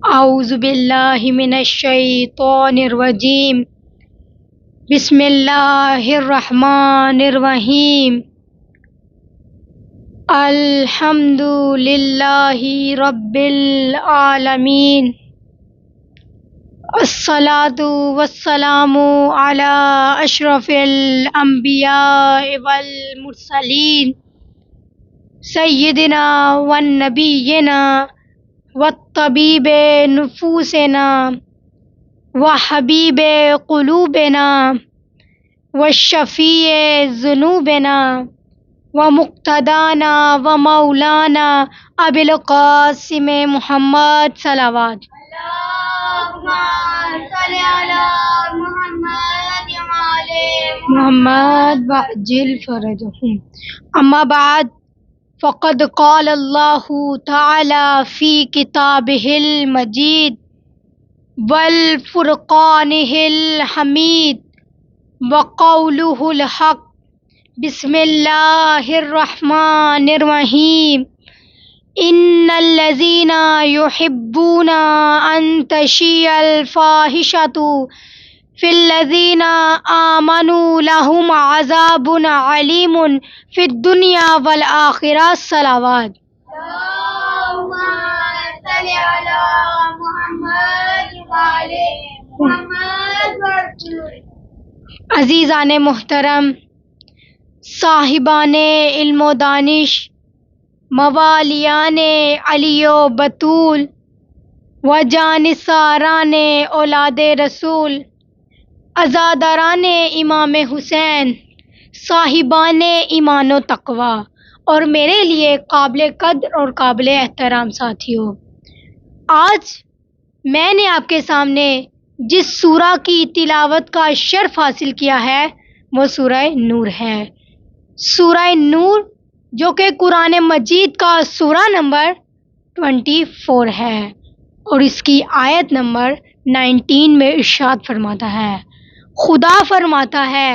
اعوذ باللہ من الشیطان الرجیم بسم اللہ الرحمن الرحیم الحمد للہ رب العالمین الصلاۃ والسلام علی اشرف الانبیاء والمرسلین سیدنا والنبینا والطبیب نفوسنا وحبیب قلوبنا والشفیع ذنوبنا ومقتدانا ومولانا ابی القاسم محمد صلوات محمد وعجل فرجهم. اما بعد فقد قال اللہ تعالی فی کتابہ المجید والفرقانہ الحمید وقولہ الحق. بسم اللہ الرحمن الرحیم. ان الذین یحبون ان تشیع الفاحشۃ فی الذین آمنوا لهم عذاب علیم فی الدنیا والآخرہ. صلوات. اللہم صل علی محمد وعلی محمد وسلم. عزیزان محترم، صاحبان علم و دانش، موالیان علی و بطول و جانثاران اولاد رسول، عزاداران امام حسین، صاحبان ایمان و تقوی اور میرے لیے قابل قدر اور قابل احترام ساتھیوں، آج میں نے آپ کے سامنے جس سورہ کی تلاوت کا شرف حاصل کیا ہے وہ سورہ نور ہے. سورہ نور جو کہ قرآن مجید کا سورہ نمبر 24 ہے اور اس کی آیت نمبر 19 میں ارشاد فرماتا ہے، خدا فرماتا ہے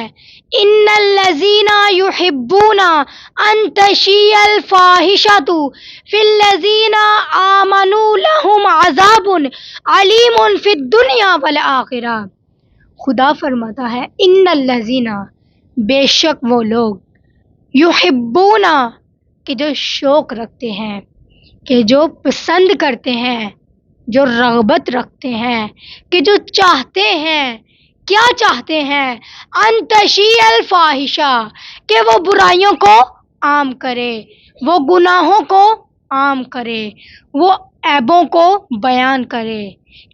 ان الذین یحبون ان تشیع الفاحشۃ فی الذین آمنوا لهم عذاب علیم فی الدنیا والآخرہ. خدا فرماتا ہے ان الذین، بے شک وہ لوگ، یحبون کہ جو شوق رکھتے ہیں، کہ جو پسند کرتے ہیں، جو رغبت رکھتے ہیں، کہ جو چاہتے ہیں. کیا چاہتے ہیں؟ ان تشیع الفاحشہ، کہ وہ برائیوں کو عام کرے، وہ گناہوں کو عام کرے، وہ عیبوں کو بیان کرے.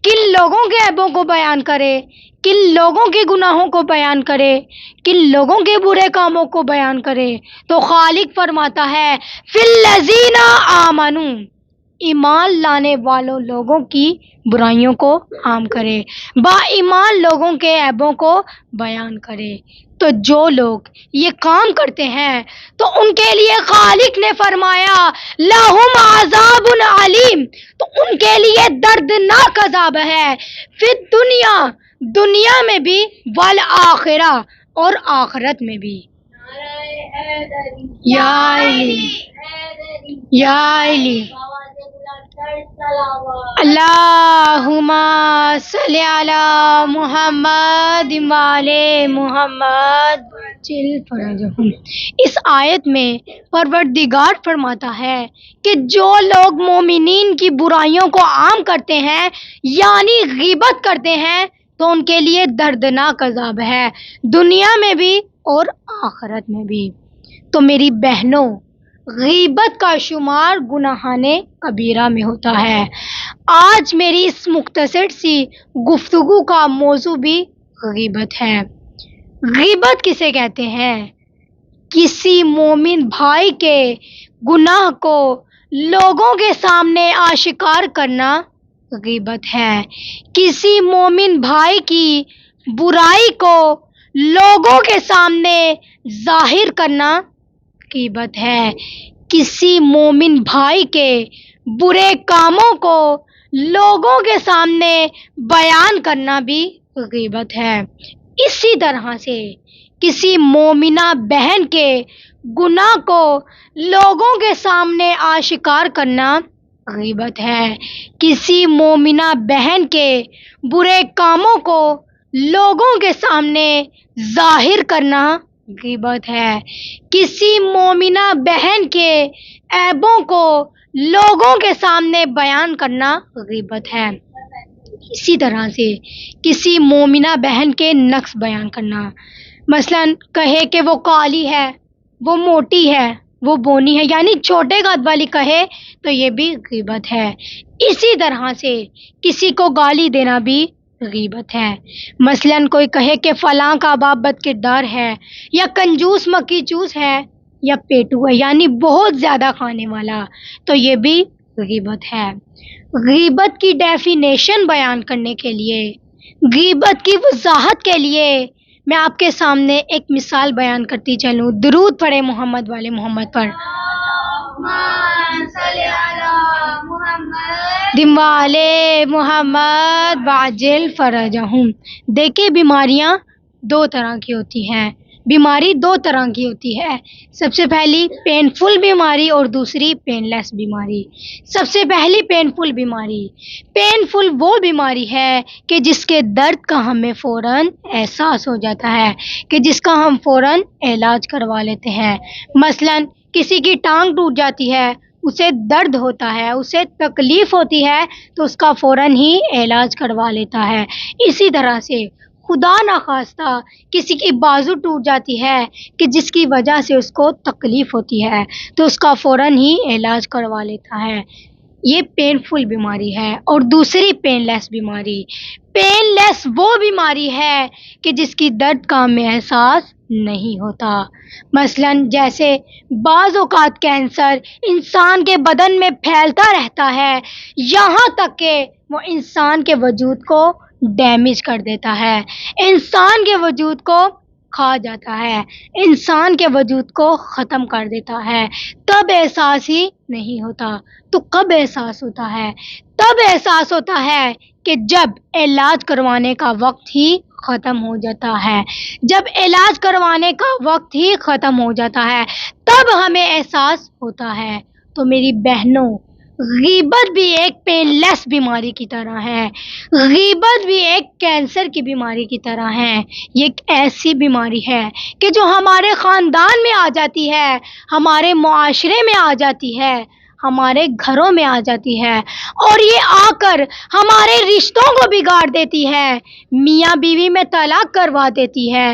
کن لوگوں کے عیبوں کو بیان کرے؟ کن لوگوں کے گناہوں کو بیان کرے؟ کن لوگوں کے برے کاموں کو بیان کرے؟ تو خالق فرماتا ہے فی الذین آمنوا، ایمان لانے والوں لوگوں کی برائیوں کو عام کرے، با ایمان لوگوں کے عیبوں کو بیان کرے. تو جو لوگ یہ کام کرتے ہیں تو ان کے لیے خالق نے فرمایا لہم عذاب علیم، تو ان کے لیے دردناک عذاب ہے، فی الدنیا، دنیا میں بھی، والآخرہ، اور آخرت میں بھی. یا علی یا علی. اللہم صلی علی محمد وعلی محمد وعجل فرجہم. اس آیت میں پروردگار فرماتا ہے کہ جو لوگ مومنین کی برائیوں کو عام کرتے ہیں یعنی غیبت کرتے ہیں تو ان کے لیے دردناک عذاب ہے، دنیا میں بھی اور آخرت میں بھی. تو میری بہنوں، غیبت کا شمار گناہان کبیرہ میں ہوتا ہے. آج میری اس مختصر سی گفتگو کا موضوع بھی غیبت ہے. غیبت کسے کہتے ہیں؟ کسی مومن بھائی کے گناہ کو لوگوں کے سامنے آشکار کرنا غیبت ہے. کسی مومن بھائی کی برائی کو لوگوں کے سامنے ظاہر کرنا غیبت ہے. کسی مومن بھائی کے برے کاموں کو لوگوں کے سامنے بیان کرنا بھی غیبت ہے. اسی طرح سے کسی مومنہ بہن کے گناہ کو لوگوں کے سامنے آشکار کرنا غیبت ہے. کسی مومنہ بہن کے برے کاموں کو لوگوں کے سامنے ظاہر کرنا غیبت ہے. کسی مومنہ بہن کے عیبوں کو لوگوں کے سامنے بیان کرنا غیبت ہے. اسی طرح سے کسی مومنہ بہن کے نقص بیان کرنا، مثلا کہے کہ وہ کالی ہے، وہ موٹی ہے، وہ بونی ہے، یعنی چھوٹے قد والی کہے تو یہ بھی غیبت ہے. اسی طرح سے کسی کو گالی دینا بھی غیبت ہے. مثلا کوئی کہے کہ فلاں کا باپ بد کردار ہے، یا کنجوس مکی چوس ہے، یا پیٹو ہے، یعنی بہت زیادہ کھانے والا، تو یہ بھی غیبت ہے. غیبت کی ڈیفینیشن بیان کرنے کے لیے، غیبت کی وضاحت کے لیے میں آپ کے سامنے ایک مثال بیان کرتی چلوں. درود پڑھے محمد والے محمد پر. اللهم صل على محمد دم والے محمد واجل فرجہم. دیکھیں بیماریاں دو طرح کی ہوتی ہیں. بیماری دو طرح کی ہوتی ہے. سب سے پہلی پینفل بیماری اور دوسری پین لیس بیماری. سب سے پہلی پینفل بیماری. پینفل وہ بیماری ہے کہ جس کے درد کا ہمیں فوراً احساس ہو جاتا ہے، کہ جس کا ہم فوراً علاج کروا لیتے ہیں. مثلا کسی کی ٹانگ ٹوٹ جاتی ہے، اسے درد ہوتا ہے، اسے تکلیف ہوتی ہے، تو اس کا فوراً ہی علاج کروا لیتا ہے. اسی طرح سے خدا نخواستہ کسی کی بازو ٹوٹ جاتی ہے کہ جس کی وجہ سے اس کو تکلیف ہوتی ہے، تو اس کا فوراً ہی علاج کروا لیتا ہے. یہ پینفل بیماری ہے. اور دوسری پین لیس بیماری. پین لیس وہ بیماری ہے کہ جس کی درد کا ہمیں احساس نہیں ہوتا. مثلا جیسے بعض اوقات کینسر انسان کے بدن میں پھیلتا رہتا ہے، یہاں تک کہ وہ انسان کے وجود کو ڈیمیج کر دیتا ہے، انسان کے وجود کو کھا جاتا ہے، انسان کے وجود کو ختم کر دیتا ہے. تب احساس ہی نہیں ہوتا. تو کب احساس ہوتا ہے؟ تب احساس ہوتا ہے کہ جب علاج کروانے کا وقت ہی ختم ہو جاتا ہے. جب علاج کروانے کا وقت ہی ختم ہو جاتا ہے تب ہمیں احساس ہوتا ہے. تو میری بہنوں، غیبت بھی ایک پین لیس بیماری کی طرح ہے. غیبت بھی ایک کینسر کی بیماری کی طرح ہے. یہ ایک ایسی بیماری ہے کہ جو ہمارے خاندان میں آ جاتی ہے، ہمارے معاشرے میں آ جاتی ہے، ہمارے گھروں میں آ جاتی ہے، اور یہ آ کر ہمارے رشتوں کو بگاڑ دیتی ہے. میاں بیوی میں طلاق کروا دیتی ہے،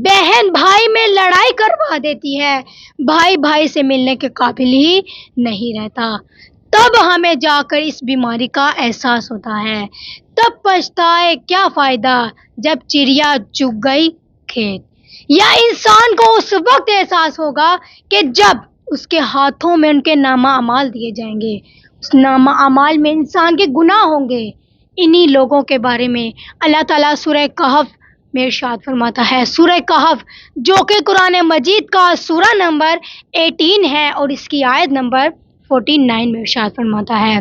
بہن بھائی میں لڑائی کروا دیتی ہے، بھائی بھائی سے ملنے کے قابل ہی نہیں رہتا. تب ہمیں جا کر اس بیماری کا احساس ہوتا ہے. تب پچھتائے کیا فائدہ جب چڑیا چگ گئی کھیت. یا انسان کو اس وقت احساس ہوگا کہ جب اس کے ہاتھوں میں ان کے نامہ اعمال دیے جائیں گے. اس نامہ اعمال میں انسان کے گناہ ہوں گے. انہی لوگوں کے بارے میں اللہ تعالیٰ سورہ کہف میں ارشاد فرماتا ہے. سورہ کہف جو کہ قرآن مجید کا سورہ نمبر 18 ہے اور اس کی آیت نمبر 49 میں ارشاد فرماتا ہے،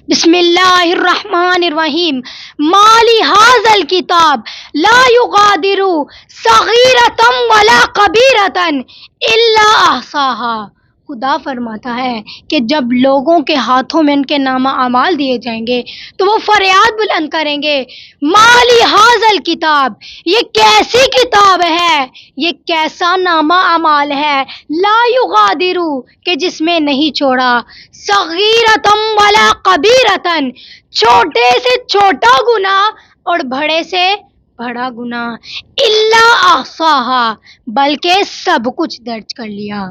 بسم اللہ الرحمن الرحیم، مالی ھذا الکتاب لا یغادر صغیرۃ ولا کبیرۃ الا احصاها. خدا فرماتا ہے کہ جب لوگوں کے ہاتھوں میں ان کے نامہ اعمال دیے جائیں گے تو وہ فریاد بلند کریں گے، مالی ھذا الکتاب، یہ کیسی کتاب ہے، یہ کیسا نامہ اعمال ہے، لا یغادر، کہ جس میں نہیں چھوڑا، صغیرۃ ولا کبیرۃ، چھوٹے سے چھوٹا گناہ اور بڑے سے بڑا گناہ، الا احصاها، بلکہ سب کچھ درج کر لیا.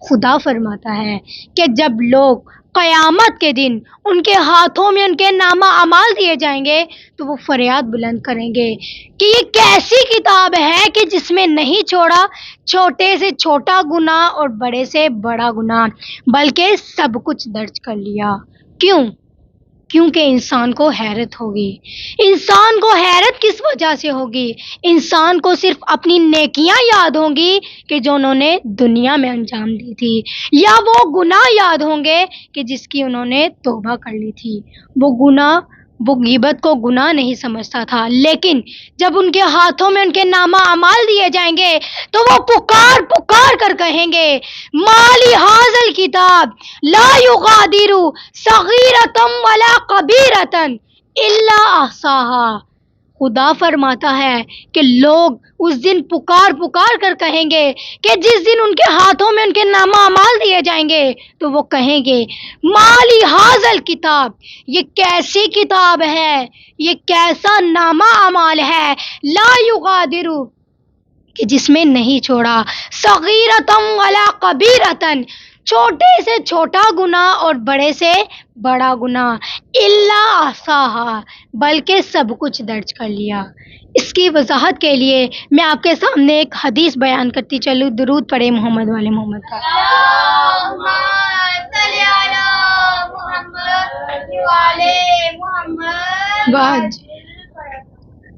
خدا فرماتا ہے کہ جب لوگ قیامت کے دن ان کے ہاتھوں میں ان کے نامہ اعمال دیے جائیں گے تو وہ فریاد بلند کریں گے کہ یہ کیسی کتاب ہے کہ جس میں نہیں چھوڑا چھوٹے سے چھوٹا گناہ اور بڑے سے بڑا گناہ، بلکہ سب کچھ درج کر لیا. کیوں؟ کیونکہ انسان کو حیرت ہوگی. انسان کو حیرت کس وجہ سے ہوگی؟ انسان کو صرف اپنی نیکیاں یاد ہوں گی کہ جو انہوں نے دنیا میں انجام دی تھی، یا وہ گناہ یاد ہوں گے کہ جس کی انہوں نے توبہ کر لی تھی. وہ گناہ وہ غیبت کو گناہ نہیں سمجھتا تھا، لیکن جب ان کے ہاتھوں میں ان کے نامہ اعمال دیے جائیں گے تو وہ پکار پکار کر کہیں گے مالی حاضل کتاب لا یغادر صغیرۃ ولا کبیرۃ الا احصاها۔ خدا فرماتا ہے کہ لوگ اس دن پکار پکار کر کہیں گے کہ جس دن ان کے ہاتھوں میں ان کے نامہ اعمال دیے جائیں گے تو وہ کہیں گے مالی حاضل کتاب، یہ کیسی کتاب ہے، یہ کیسا نامہ اعمال ہے، لا یغادر، کہ جس میں نہیں چھوڑا صغیرۃ ولا کبیرۃ، چھوٹے سے چھوٹا گناہ اور بڑے سے بڑا گناہ، الا احصاها، بلکہ سب کچھ درج کر لیا۔ اس کی وضاحت کے لیے میں آپ کے سامنے ایک حدیث بیان کرتی چلوں، درود پڑھے محمد والے محمد کا۔ اللهم صل على محمد وعلى محمد بعد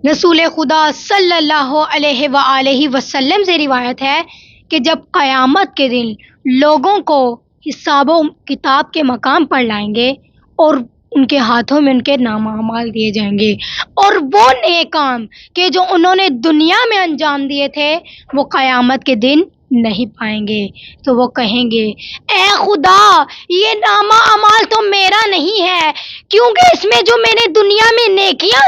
رسول خدا صلی اللہ علیہ وآلہ وسلم سے روایت ہے کہ جب قیامت کے دن لوگوں کو حساب و کتاب کے مقام پر لائیں گے اور ان کے ہاتھوں میں ان کے نامہ اعمال دیے جائیں گے، اور وہ نیک کام کہ جو انہوں نے دنیا میں انجام دیے تھے وہ قیامت کے دن نہیں پائیں گے، تو وہ کہیں گے اے خدا یہ نامہ اعمال تو میرا نہیں ہے، کیونکہ اس میں جو میں نے دنیا میں نیکیاں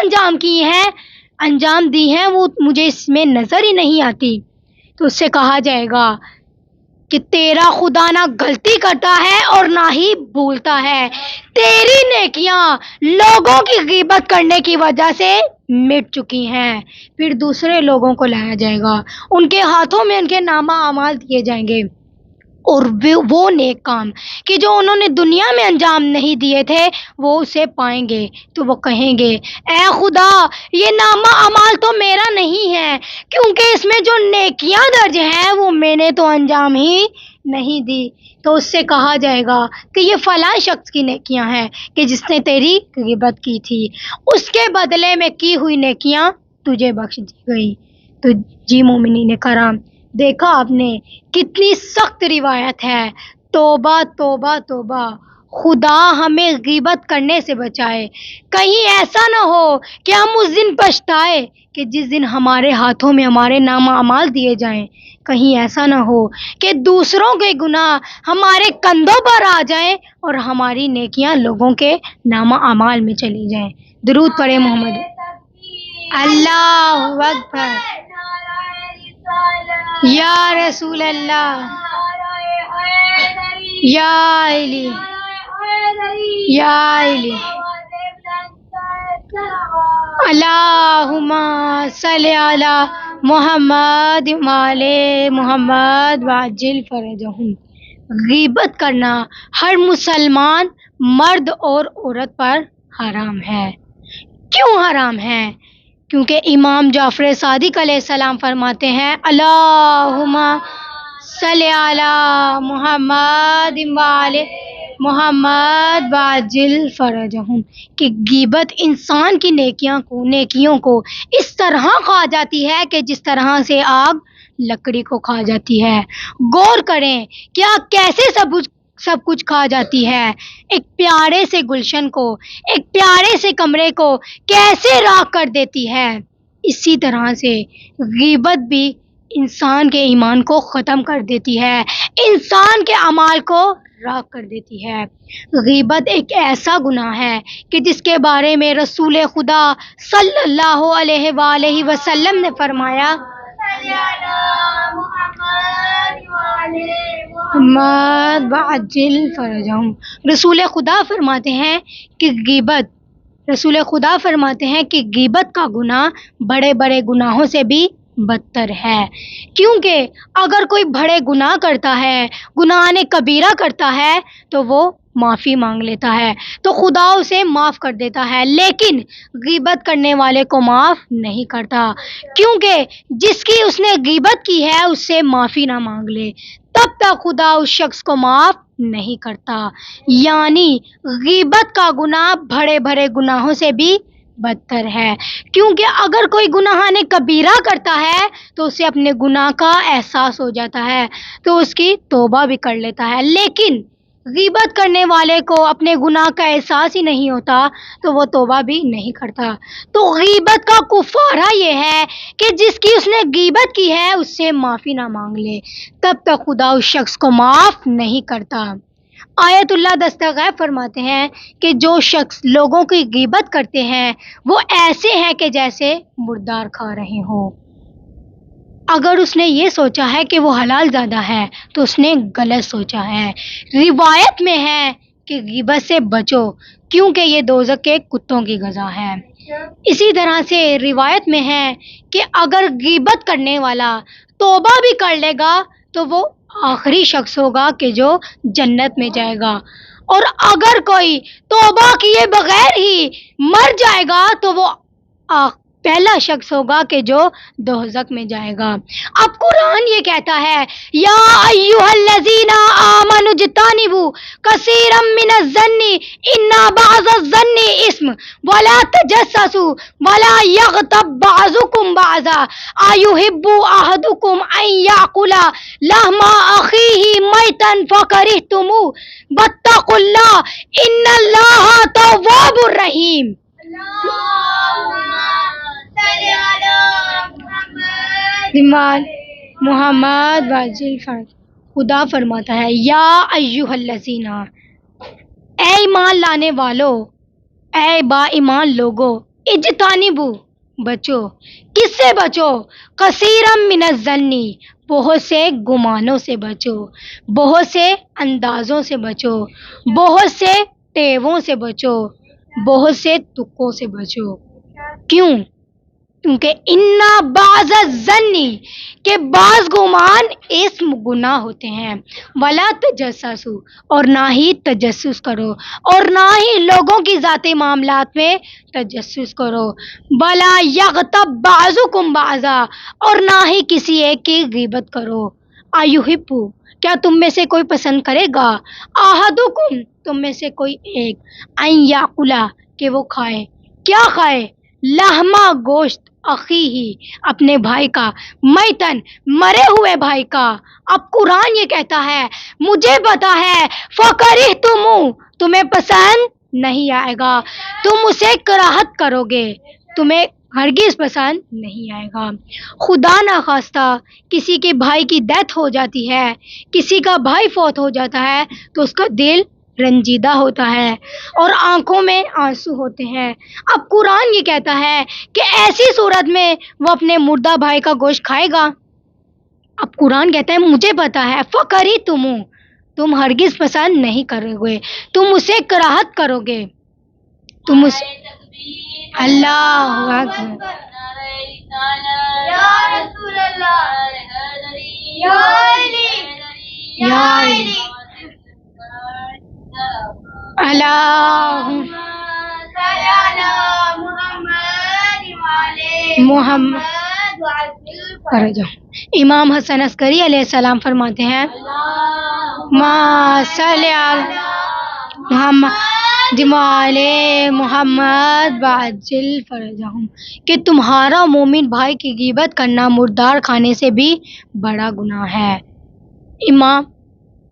انجام دی ہیں وہ مجھے اس میں نظر ہی نہیں آتی۔ تو اس سے کہا جائے گا کہ تیرا خدا نہ غلطی کرتا ہے اور نہ ہی بھولتا ہے، تیری نیکیاں لوگوں کی غیبت کرنے کی وجہ سے مٹ چکی ہیں۔ پھر دوسرے لوگوں کو لایا جائے گا، ان کے ہاتھوں میں ان کے نامہ اعمال دیے جائیں گے، اور وہ نیک کام کہ جو انہوں نے دنیا میں انجام نہیں دیے تھے وہ اسے پائیں گے، تو وہ کہیں گے اے خدا یہ نامہ اعمال تو میرا نہیں ہے، کیونکہ اس میں جو نیکیاں درج ہیں وہ میں نے تو انجام ہی نہیں دی۔ تو اس سے کہا جائے گا کہ یہ فلاں شخص کی نیکیاں ہیں کہ جس نے تیری غیبت کی تھی، اس کے بدلے میں کی ہوئی نیکیاں تجھے بخش دی گئی۔ تو جی مومنین کرام، دیکھا آپ نے کتنی سخت روایت ہے۔ توبہ توبہ توبہ، خدا ہمیں غیبت کرنے سے بچائے۔ کہیں ایسا نہ ہو کہ ہم اس دن پچھتائے کہ جس دن ہمارے ہاتھوں میں ہمارے نامہ اعمال دیے جائیں، کہیں ایسا نہ ہو کہ دوسروں کے گناہ ہمارے کندھوں پر آ جائیں اور ہماری نیکیاں لوگوں کے نامہ اعمال میں چلی جائیں۔ درود پڑھے محمد۔ اللہ اکبر، یا رسول اللہ، یا علی، یا علی، اللہم صلی علی محمد وعلی محمد وعجل فرجہم۔ غیبت کرنا ہر مسلمان مرد اور عورت پر حرام ہے۔ کیوں حرام ہے؟ کیونکہ امام جعفر صادق علیہ السلام فرماتے ہیں اللہم صلی علی محمد وعلی محمد وعجل فرجہم، کہ غیبت انسان کی نیکیوں کو اس طرح کھا جاتی ہے کہ جس طرح سے آگ لکڑی کو کھا جاتی ہے۔ غور کریں کیا کیسے سب کچھ کھا جاتی ہے، ایک پیارے سے گلشن کو، ایک پیارے سے کمرے کو کیسے راکھ کر دیتی ہے۔ اسی طرح سے غیبت بھی انسان کے ایمان کو ختم کر دیتی ہے، انسان کے اعمال کو راکھ کر دیتی ہے۔ غیبت ایک ایسا گناہ ہے کہ جس کے بارے میں رسول خدا صلی اللہ علیہ وآلہ وسلم نے فرمایا محمد وعجل فرجہم۔ رسول خدا فرماتے ہیں کہ غیبت کا گناہ بڑے بڑے گناہوں سے بھی بدتر ہے، کیونکہ اگر کوئی بڑے گناہ کرتا ہے، گناہ کبیرہ کرتا ہے تو وہ معافی مانگ لیتا ہے تو خدا اسے معاف کر دیتا ہے، لیکن غیبت کرنے والے کو معاف نہیں کرتا، کیونکہ جس کی اس نے غیبت کی ہے اس سے معافی نہ مانگ لے تب تک خدا اس شخص کو معاف نہیں کرتا۔ یعنی غیبت کا گناہ بڑے بڑے گناہوں سے بھی بدتر ہے، کیونکہ اگر کوئی گناہ کبیرہ کرتا ہے تو اسے اپنے گناہ کا احساس ہو جاتا ہے تو اس کی توبہ بھی کر لیتا ہے، لیکن غیبت کرنے والے کو اپنے گناہ کا احساس ہی نہیں ہوتا تو وہ توبہ بھی نہیں کرتا. تو غیبت کا کفارہ یہ ہے کہ جس کی اس نے غیبت کی ہے اس سے معافی نہ مانگ لے، تب تک خدا اس شخص کو معاف نہیں کرتا. آیت اللہ دستغیب فرماتے ہیں کہ جو شخص لوگوں کی غیبت کرتے ہیں وہ ایسے ہیں کہ جیسے مردار کھا رہے ہوں. اگر اس نے یہ سوچا ہے کہ وہ حلال زادہ ہے تو اس نے غلط سوچا ہے. روایت میں ہے کہ غیبت سے بچو کیونکہ یہ دوزخ کے کتوں کی غذا ہے. اسی طرح سے روایت میں ہے کہ اگر غیبت کرنے والا توبہ بھی کر لے گا تو وہ آخری شخص ہوگا کہ جو جنت میں جائے گا، اور اگر کوئی توبہ کیے بغیر ہی مر جائے گا تو وہ پہلا شخص ہوگا کہ جو دوزخ میں جائے گا. اب قرآن یہ کہتا ہے یا ایھا الذین آمنوا اجتنبوا کثیرا من الظن ان بعض الظن اثم ولا تجسسوا ولا یغتب بعضکم بعضا ایحب احدکم ان یاکل لحم اخیہ میتا فکرہتموہ واتقوا اللہ ان اللہ تواب الرحیم. محمد واجل خدا فرماتا ہے یا ایھا الذین، اے ایمان لانے والو، اے با ایمان لوگو، اجتنبو بچو. کس سے بچو؟ کثیرا من الظن، بہت سے گمانوں سے بچو، بہت سے اندازوں سے بچو، بہت سے ٹیووں سے بچو، بہت سے تکوں سے بچو. کیوں؟ کیونکہ انا بعض الظن، کہ بعض گمان اسم گناہ ہوتے ہیں. ولا تجسسوا، اور نہ ہی تجسس کرو، اور نہ ہی لوگوں کی ذاتی معاملات میں تجسس کرو. ولا یغتب بعضکم بعضا، اور نہ ہی کسی ایک کی غیبت کرو. ایحب، کیا تم میں سے کوئی پسند کرے گا؟ احدکم، تم میں سے کوئی ایک، ان یاکل، کہ وہ کھائے. کیا کھائے؟ لحمہ، گوشت، اخیہ، اپنے بھائی کا، میتن، مرے ہوئے بھائی کا. اب قرآن یہ کہتا ہے مجھے پتا ہے فکرہتموہ، تمہیں پسند نہیں آئے گا، تم اسے کراہت کرو گے، تمہیں ہرگز پسند نہیں آئے گا. خدا نخواستہ کسی کے بھائی کی ڈیتھ ہو جاتی ہے، کسی کا بھائی فوت ہو جاتا ہے تو اس کا دل رنجیدہ ہوتا ہے اور آنکھوں میں آنسو ہوتے ہیں. اب قرآن یہ کہتا ہے کہ ایسی صورت میں وہ اپنے مردہ بھائی کا گوشت کھائے گا. اب قرآن کہتا ہے مجھے پتا ہے فکرہتموہ، تم ہرگز پسند نہیں کرو گے، تم اسے کراہت کرو گے، تم اس اللہ اکبر. یا رسول اللہ، یا علی، یا علی، اللہ صلی علی محمد وعلی محمد وعجل پر جاؤ. امام حسن عسکری علیہ السلام فرماتے ہیں ما صلی علی محمد وعلی محمد وعجل فرجہم، کہ تمہارا مومن بھائی کی غیبت کرنا مردار کھانے سے بھی بڑا گناہ ہے. امام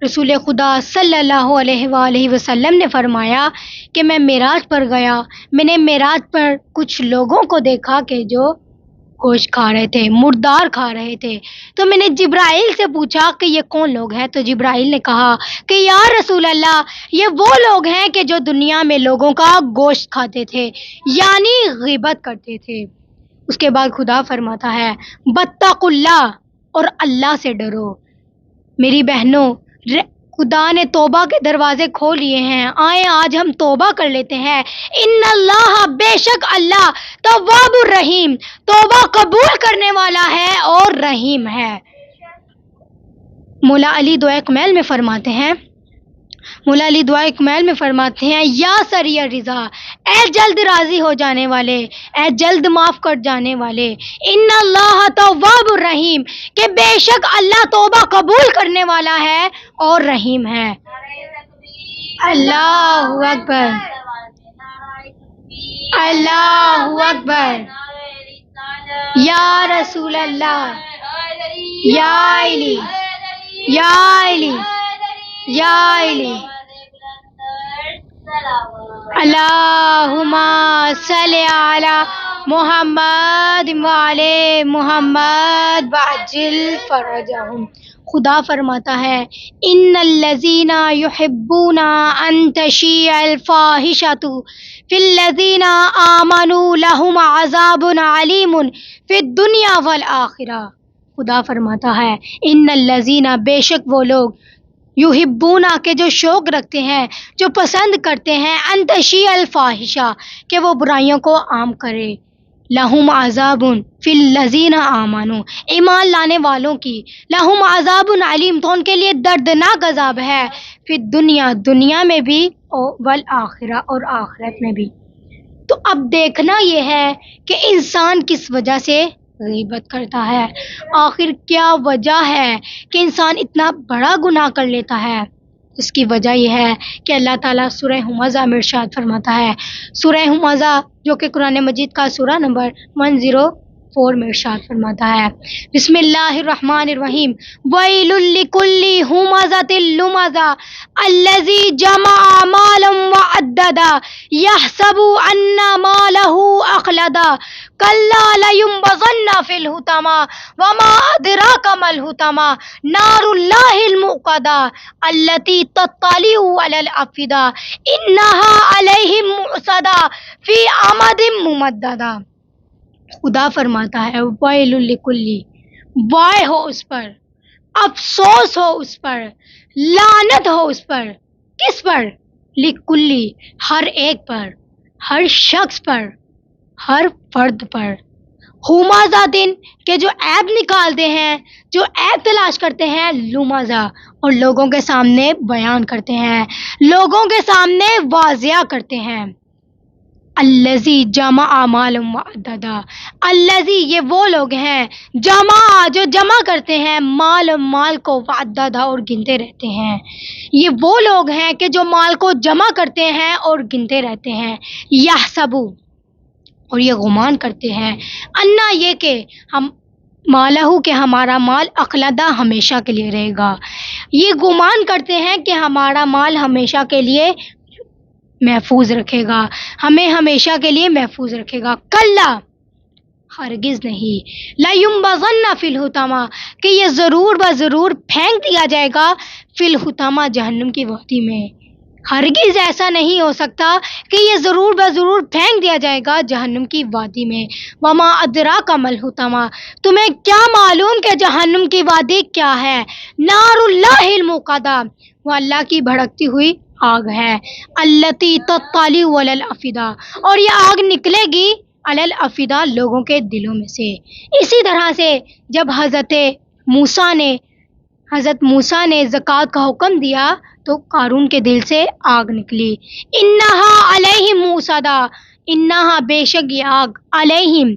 رسول خدا صلی اللہ علیہ وآلہ وسلم نے فرمایا کہ میں معراج پر گیا، میں نے معراج پر کچھ لوگوں کو دیکھا کہ جو گوشت کھا رہے تھے، مردار کھا رہے تھے. تو میں نے جبرائیل سے پوچھا کہ یہ کون لوگ ہیں؟ تو جبرائیل نے کہا کہ یا رسول اللہ، یہ وہ لوگ ہیں کہ جو دنیا میں لوگوں کا گوشت کھاتے تھے، یعنی غیبت کرتے تھے. اس کے بعد خدا فرماتا ہے واتقوا اللہ، اور اللہ سے ڈرو. میری بہنوں، خدا نے توبہ کے دروازے کھول لیے ہیں. آئیں آج ہم توبہ کر لیتے ہیں. ان اللہ، بے شک اللہ، تواب الرحیم، توبہ قبول کرنے والا ہے اور رحیم ہے. مولا علی دعائے کمیل میں فرماتے ہیں یا سریع رضا، اے جلد راضی ہو جانے والے، اے جلد معاف کر جانے والے. ان اللہ تواب الرحیم، کہ بے شک اللہ توبہ قبول کرنے والا ہے اور رحیم ہے. اللہ اکبر، اللہ اکبر. یا رسول اللہ، یا علی، یا علی، یا علی. اللہم صلی علی محمد وعلی محمد وعجل فرجہم. خدا فرماتا ہے ان الذین یحبون ان تشیع الفاحشۃ فی الذین آمنوا لہم عذاب علیم فی الدنیا والآخرہ. خدا فرماتا ہے ان الذین، بے شک وہ لوگ، یحبونا کہ جو شوق رکھتے ہیں، جو پسند کرتے ہیں، ان تشیع الفاحشہ کہ وہ برائیوں کو عام کرے، لہم عذاب فی الذین آمنوا، ایمان لانے والوں کی، لہم عذاب علیم تو ان کے لیے دردناک عذاب ہے، فی دنیا، دنیا میں بھی، والآخرہ اور آخرت میں بھی. تو اب دیکھنا یہ ہے کہ انسان کس وجہ سے غیبت کرتا ہے. آخر کیا وجہ ہے کہ انسان اتنا بڑا گناہ کر لیتا ہے؟ اس کی وجہ یہ ہے کہ اللہ تعالیٰ سورہ ہمزہ میں ارشاد فرماتا ہے، سورہ ہمزہ جو کہ قرآن مجید کا سورہ نمبر 104 میں ارشاد فرماتا ہے، بسم اللہ الرحمن الرحیم، ویل لکل ہمزۃ لمزہ الذی جمع مالا وعددا یحسب ان مالہ اخلدا کلا لینبذن فی الحطمہ وما ادراک ما الحطمہ نار اللہ الموقدہ التی تطلع علی الافئدہ انہا علیہم مؤصدہ فی عمد ممددہ. خدا فرماتا ہے ویل لکل، وائے ہو اس پر، افسوس ہو اس پر، لعنت ہو اس پر. کس پر؟ لکلی، ہر ایک پر، ہر شخص پر، ہر فرد پر. ہمازہ دن کہ جو عیب نکالتے ہیں، جو عیب تلاش کرتے ہیں، لمزہ اور لوگوں کے سامنے بیان کرتے ہیں، لوگوں کے سامنے واضح کرتے ہیں. الذی جمع مالا وعددا، الذی یہ وہ لوگ ہیں، جمع جو جمع کرتے ہیں، مال کو، وعددا اور گنتے رہتے ہیں. یہ وہ لوگ ہیں کہ جو مال کو جمع کرتے ہیں اور گنتے رہتے ہیں. یحسبو، اور یہ گمان کرتے ہیں، انا یہ کہ ہم مالہ کہ ہمارا مال اخلدہ ہمیشہ کے لیے رہے گا. یہ گمان کرتے ہیں کہ ہمارا مال ہمیشہ کے لیے محفوظ رکھے گا، ہمیں ہمیشہ کے لیے محفوظ رکھے گا. کلا، ہرگز نہیں، لینبذن فی الحطمہ کہ یہ ضرور بضرور پھینک دیا جائے گا، فی الحطمہ جہنم کی وادی میں. ہرگز ایسا نہیں ہو سکتا کہ یہ ضرور بضرور پھینک دیا جائے گا جہنم کی وادی میں. وما ادراک ما الحطمہ، تمہیں کیا معلوم کہ جہنم کی وادی کیا ہے؟ نار اللہ الموقدہ، وہ اللہ کی بھڑکتی ہوئی آگ ہے. التی تطلع علی الافئدہ، اور یہ آگ نکلے گی علی الافئدہ لوگوں کے دلوں میں سے. اسی طرح سے جب حضرت موسیٰ نے زکوٰۃ کا حکم دیا تو قارون کے دل سے آگ نکلی. انہا علیہم موصدہ، انہا بے شک یہ آگ، علیہم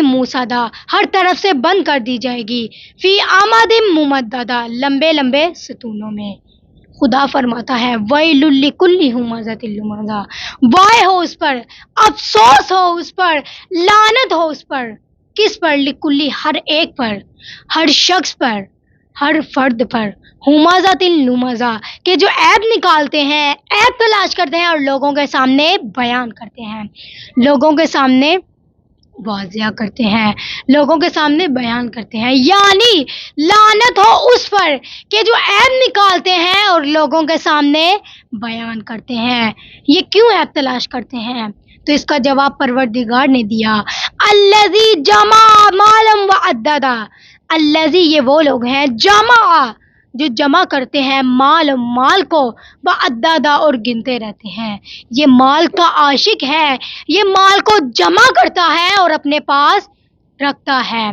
موصدہ ہر طرف سے بند کر دی جائے گی، فی عمد ممددہ لمبے لمبے ستونوں میں. خدا فرماتا ہے ویل لکل ہمزۃ لمزہ، وائے ہو اس پر، افسوس ہو اس پر، لعنت ہو اس پر. کس پر؟ لکلی، ہر ایک پر، ہر شخص پر، ہر فرد پر. ہمزۃ لمزہ کہ جو عیب نکالتے ہیں، عیب تلاش کرتے ہیں اور لوگوں کے سامنے بیان کرتے ہیں، لوگوں کے سامنے واضح کرتے ہیں، لوگوں کے سامنے بیان کرتے ہیں. یعنی لعنت ہو اس پر کہ جو عیب نکالتے ہیں اور لوگوں کے سامنے بیان کرتے ہیں. یہ کیوں عیب تلاش کرتے ہیں؟ تو اس کا جواب پروردگار نے دیا، الذی جمع مالا وعددا، الذی یہ وہ لوگ ہیں، جمع جو جمع کرتے ہیں، مال کو، وعددا اور گنتے رہتے ہیں. یہ مال کا عاشق ہے، یہ مال کو جمع کرتا ہے اور اپنے پاس رکھتا ہے.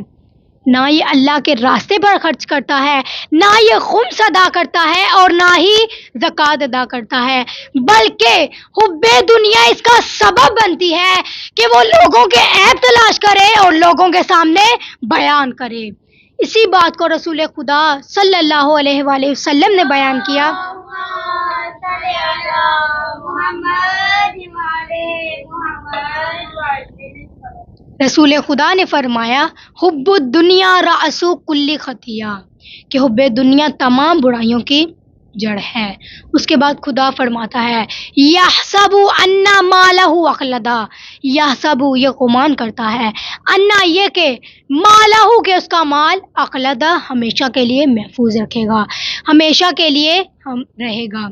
نہ یہ اللہ کے راستے پر خرچ کرتا ہے، نہ یہ خمس ادا کرتا ہے اور نہ ہی زکوٰۃ ادا کرتا ہے، بلکہ حب دنیا اس کا سبب بنتی ہے کہ وہ لوگوں کے عیب تلاش کرے اور لوگوں کے سامنے بیان کرے. اسی بات کو رسول خدا صلی اللہ علیہ وآلہ وسلم نے بیان کیا. رسول خدا نے فرمایا حب الدنیا رأس کل خطیہ، کہ حب دنیا تمام برائیوں کی جڑ ہے۔ اس کے بعد خدا فرماتا ہے یحسب ان مالہ اخلدا، یحسب یہ گمان کرتا ہے، انا یہ کہ مالہ کہ اس کا مال اخلدا ہمیشہ کے لیے محفوظ رکھے گا، ہمیشہ کے لیے ہم رہے گا۔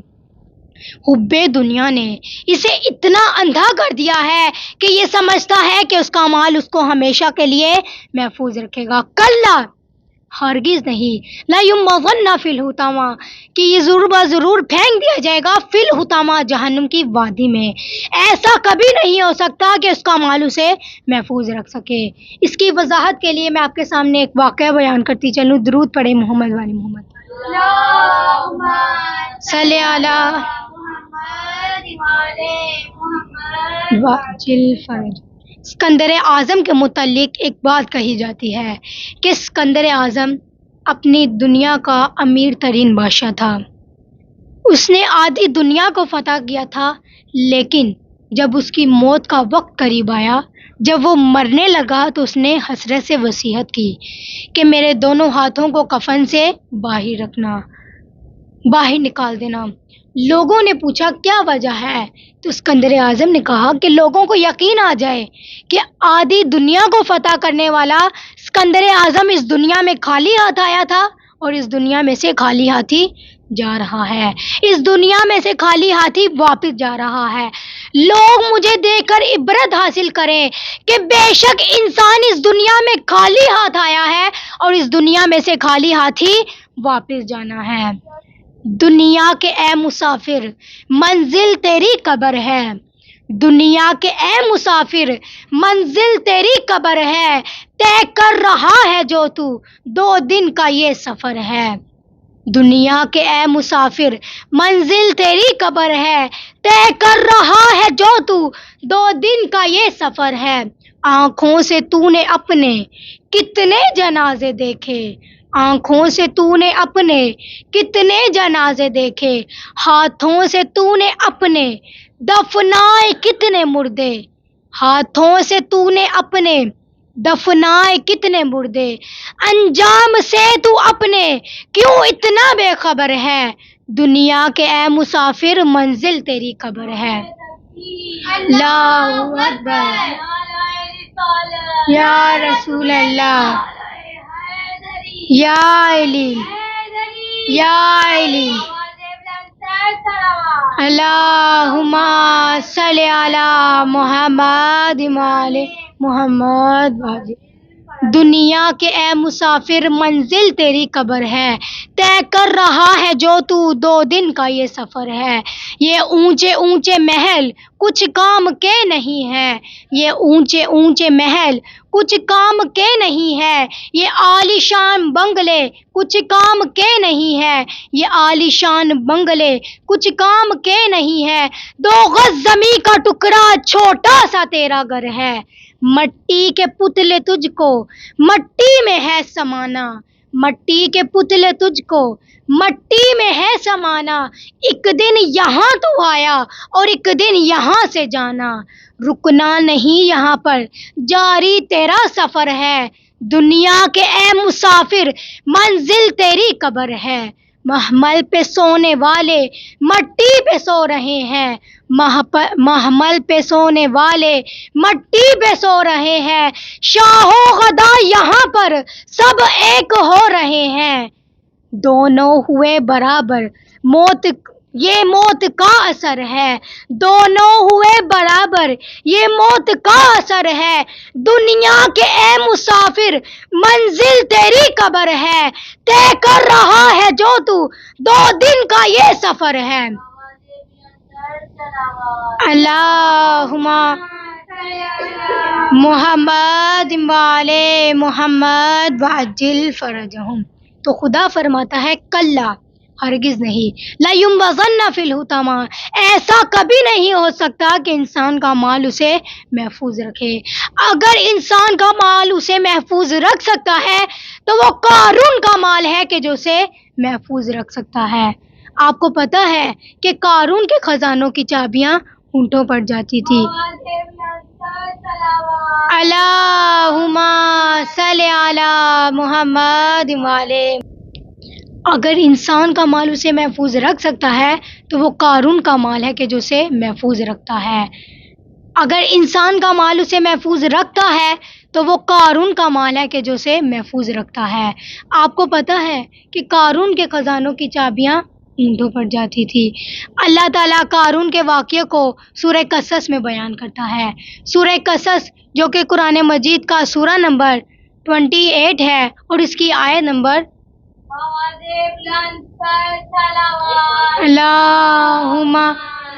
حب دنیا نے اسے اتنا اندھا کر دیا ہے کہ یہ سمجھتا ہے کہ اس کا مال اس کو ہمیشہ کے لیے محفوظ رکھے گا۔ کلا، ہرگز نہیں، لا یمضن فی الحطامہ، کہ یہ ضرور پھینک دیا جائے گا فی الحطامہ، جہنم کی وادی میں۔ ایسا کبھی نہیں ہو سکتا کہ اس کا مال اسے محفوظ رکھ سکے۔ اس کی وضاحت کے لیے میں آپ کے سامنے ایک واقعہ بیان کرتی چلوں۔ درود پڑھے محمد والی محمد اللہم صلی علی محمد وعلی محمد وعجل فرج۔ اسکندر اعظم کے متعلق ایک بات کہی جاتی ہے کہ اسکندر اعظم اپنی دنیا کا امیر ترین بادشاہ تھا۔ اس نے آدھی دنیا کو فتح کیا تھا، لیکن جب اس کی موت کا وقت قریب آیا، جب وہ مرنے لگا، تو اس نے حسرت سے وصیت کی کہ میرے دونوں ہاتھوں کو کفن سے باہر رکھنا، باہر نکال دینا۔ لوگوں نے پوچھا کیا وجہ ہے، تو اسکندر اعظم نے کہا کہ لوگوں کو یقین آ جائے کہ آدھی دنیا کو فتح کرنے والا اسکندر اعظم اس دنیا میں خالی ہاتھ آیا تھا اور اس دنیا میں سے خالی ہاتھی جا رہا ہے، اس دنیا میں سے خالی ہاتھی واپس جا رہا ہے۔ لوگ مجھے دیکھ کر عبرت حاصل کریں کہ بے شک انسان اس دنیا میں خالی ہاتھ آیا ہے اور اس دنیا میں سے خالی ہاتھی واپس جانا ہے۔ دنیا کے اے مسافر، منزل تیری قبر ہے، دنیا کے اے مسافر، منزل تیری قبر ہے، طے کر رہا ہے جو تو 2 دن کا یہ سفر ہے۔ دنیا کے اے مسافر، منزل تیری قبر ہے، طے کر رہا ہے جو تو 2 دن کا یہ سفر ہے۔ آنکھوں سے تو نے اپنے کتنے جنازے دیکھے، آنکھوں سے تو نے اپنے کتنے جنازے دیکھے، ہاتھوں سے تو نے اپنے دفنائے کتنے مردے، ہاتھوں سے تو نے اپنے دفنائے کتنے مردے، انجام سے تو اپنے کیوں اتنا بے خبر ہے، دنیا کے اے مسافر منزل تیری قبر ہے۔ اللہ اکبر، یا رسول اللہ، یا علی، یا علی، اللہم صلی علی محمد وعلی محمد۔ دنیا کے اے مسافر منزل تیری قبر ہے، طے کر رہا ہے جو تو 2 دن کا یہ سفر ہے۔ یہ اونچے اونچے محل کچھ کام کے نہیں ہے، یہ اونچے اونچے محل کچھ کام کے نہیں ہے، یہ عالیشان بنگلے کچھ کام کے نہیں ہے، یہ عالیشان بنگلے کچھ کام کے نہیں ہے، 2 گز زمیں کا ٹکڑا چھوٹا سا تیرا گھر ہے، مٹی کے پتلے تجھ کو مٹی میں ہے سمانا، مٹی کے پتلے تجھ کو مٹی میں ہے سمانا، ایک دن یہاں تو آیا اور ایک دن یہاں سے جانا، رکنا نہیں یہاں پر جاری تیرا سفر ہے، دنیا کے اے مسافر منزل تیری قبر ہے۔ محمل پہ سونے والے مٹی پہ سو رہے ہیں، محمل پہ سونے والے مٹی پہ سو رہے ہیں، شاہ و غدا یہاں پر سب ایک ہو رہے ہیں، دونوں ہوئے برابر، یہ موت کا اثر ہے، دونوں ہوئے برابر، یہ موت کا اثر ہے، دنیا کے اے مسافر منزل تیری قبر ہے، طے کر رہا ہے جو تو 2 دن کا یہ سفر ہے۔ اللہم محمد وعلی محمد وعجل فرجہم۔ تو خدا فرماتا ہے کلا، ہرگز نہیں، لا ینبذن فی الحطمہ، ایسا کبھی نہیں ہو سکتا کہ انسان کا مال اسے محفوظ رکھے۔ اگر انسان کا مال اسے محفوظ رکھ سکتا ہے تو وہ قارون کا مال ہے کہ جو اسے محفوظ رکھ سکتا ہے۔ آپ کو پتہ ہے کہ قارون کے خزانوں کی چابیاں اونٹوں پر جاتی تھی۔ اللہم صلی علی محمد وعلی اگر انسان کا مال اسے محفوظ رکھ سکتا ہے تو وہ قارون کا مال ہے کہ جو اسے محفوظ رکھتا ہے. اگر انسان کا مال اسے محفوظ رکھتا ہے تو وہ قارون کا مال ہے کہ جو اسے محفوظ رکھتا ہے. آپ کو پتہ ہے کہ قارون کے خزانوں کی چابیاں اونٹوں پر جاتی تھی. اللہ تعالیٰ قارون کے واقعے کو سورہ قصص میں بیان کرتا ہے. سورہ قصص جو کہ قرآن مجید کا سورہ نمبر 28 ہے اور اس کی آیت نمبر اللہم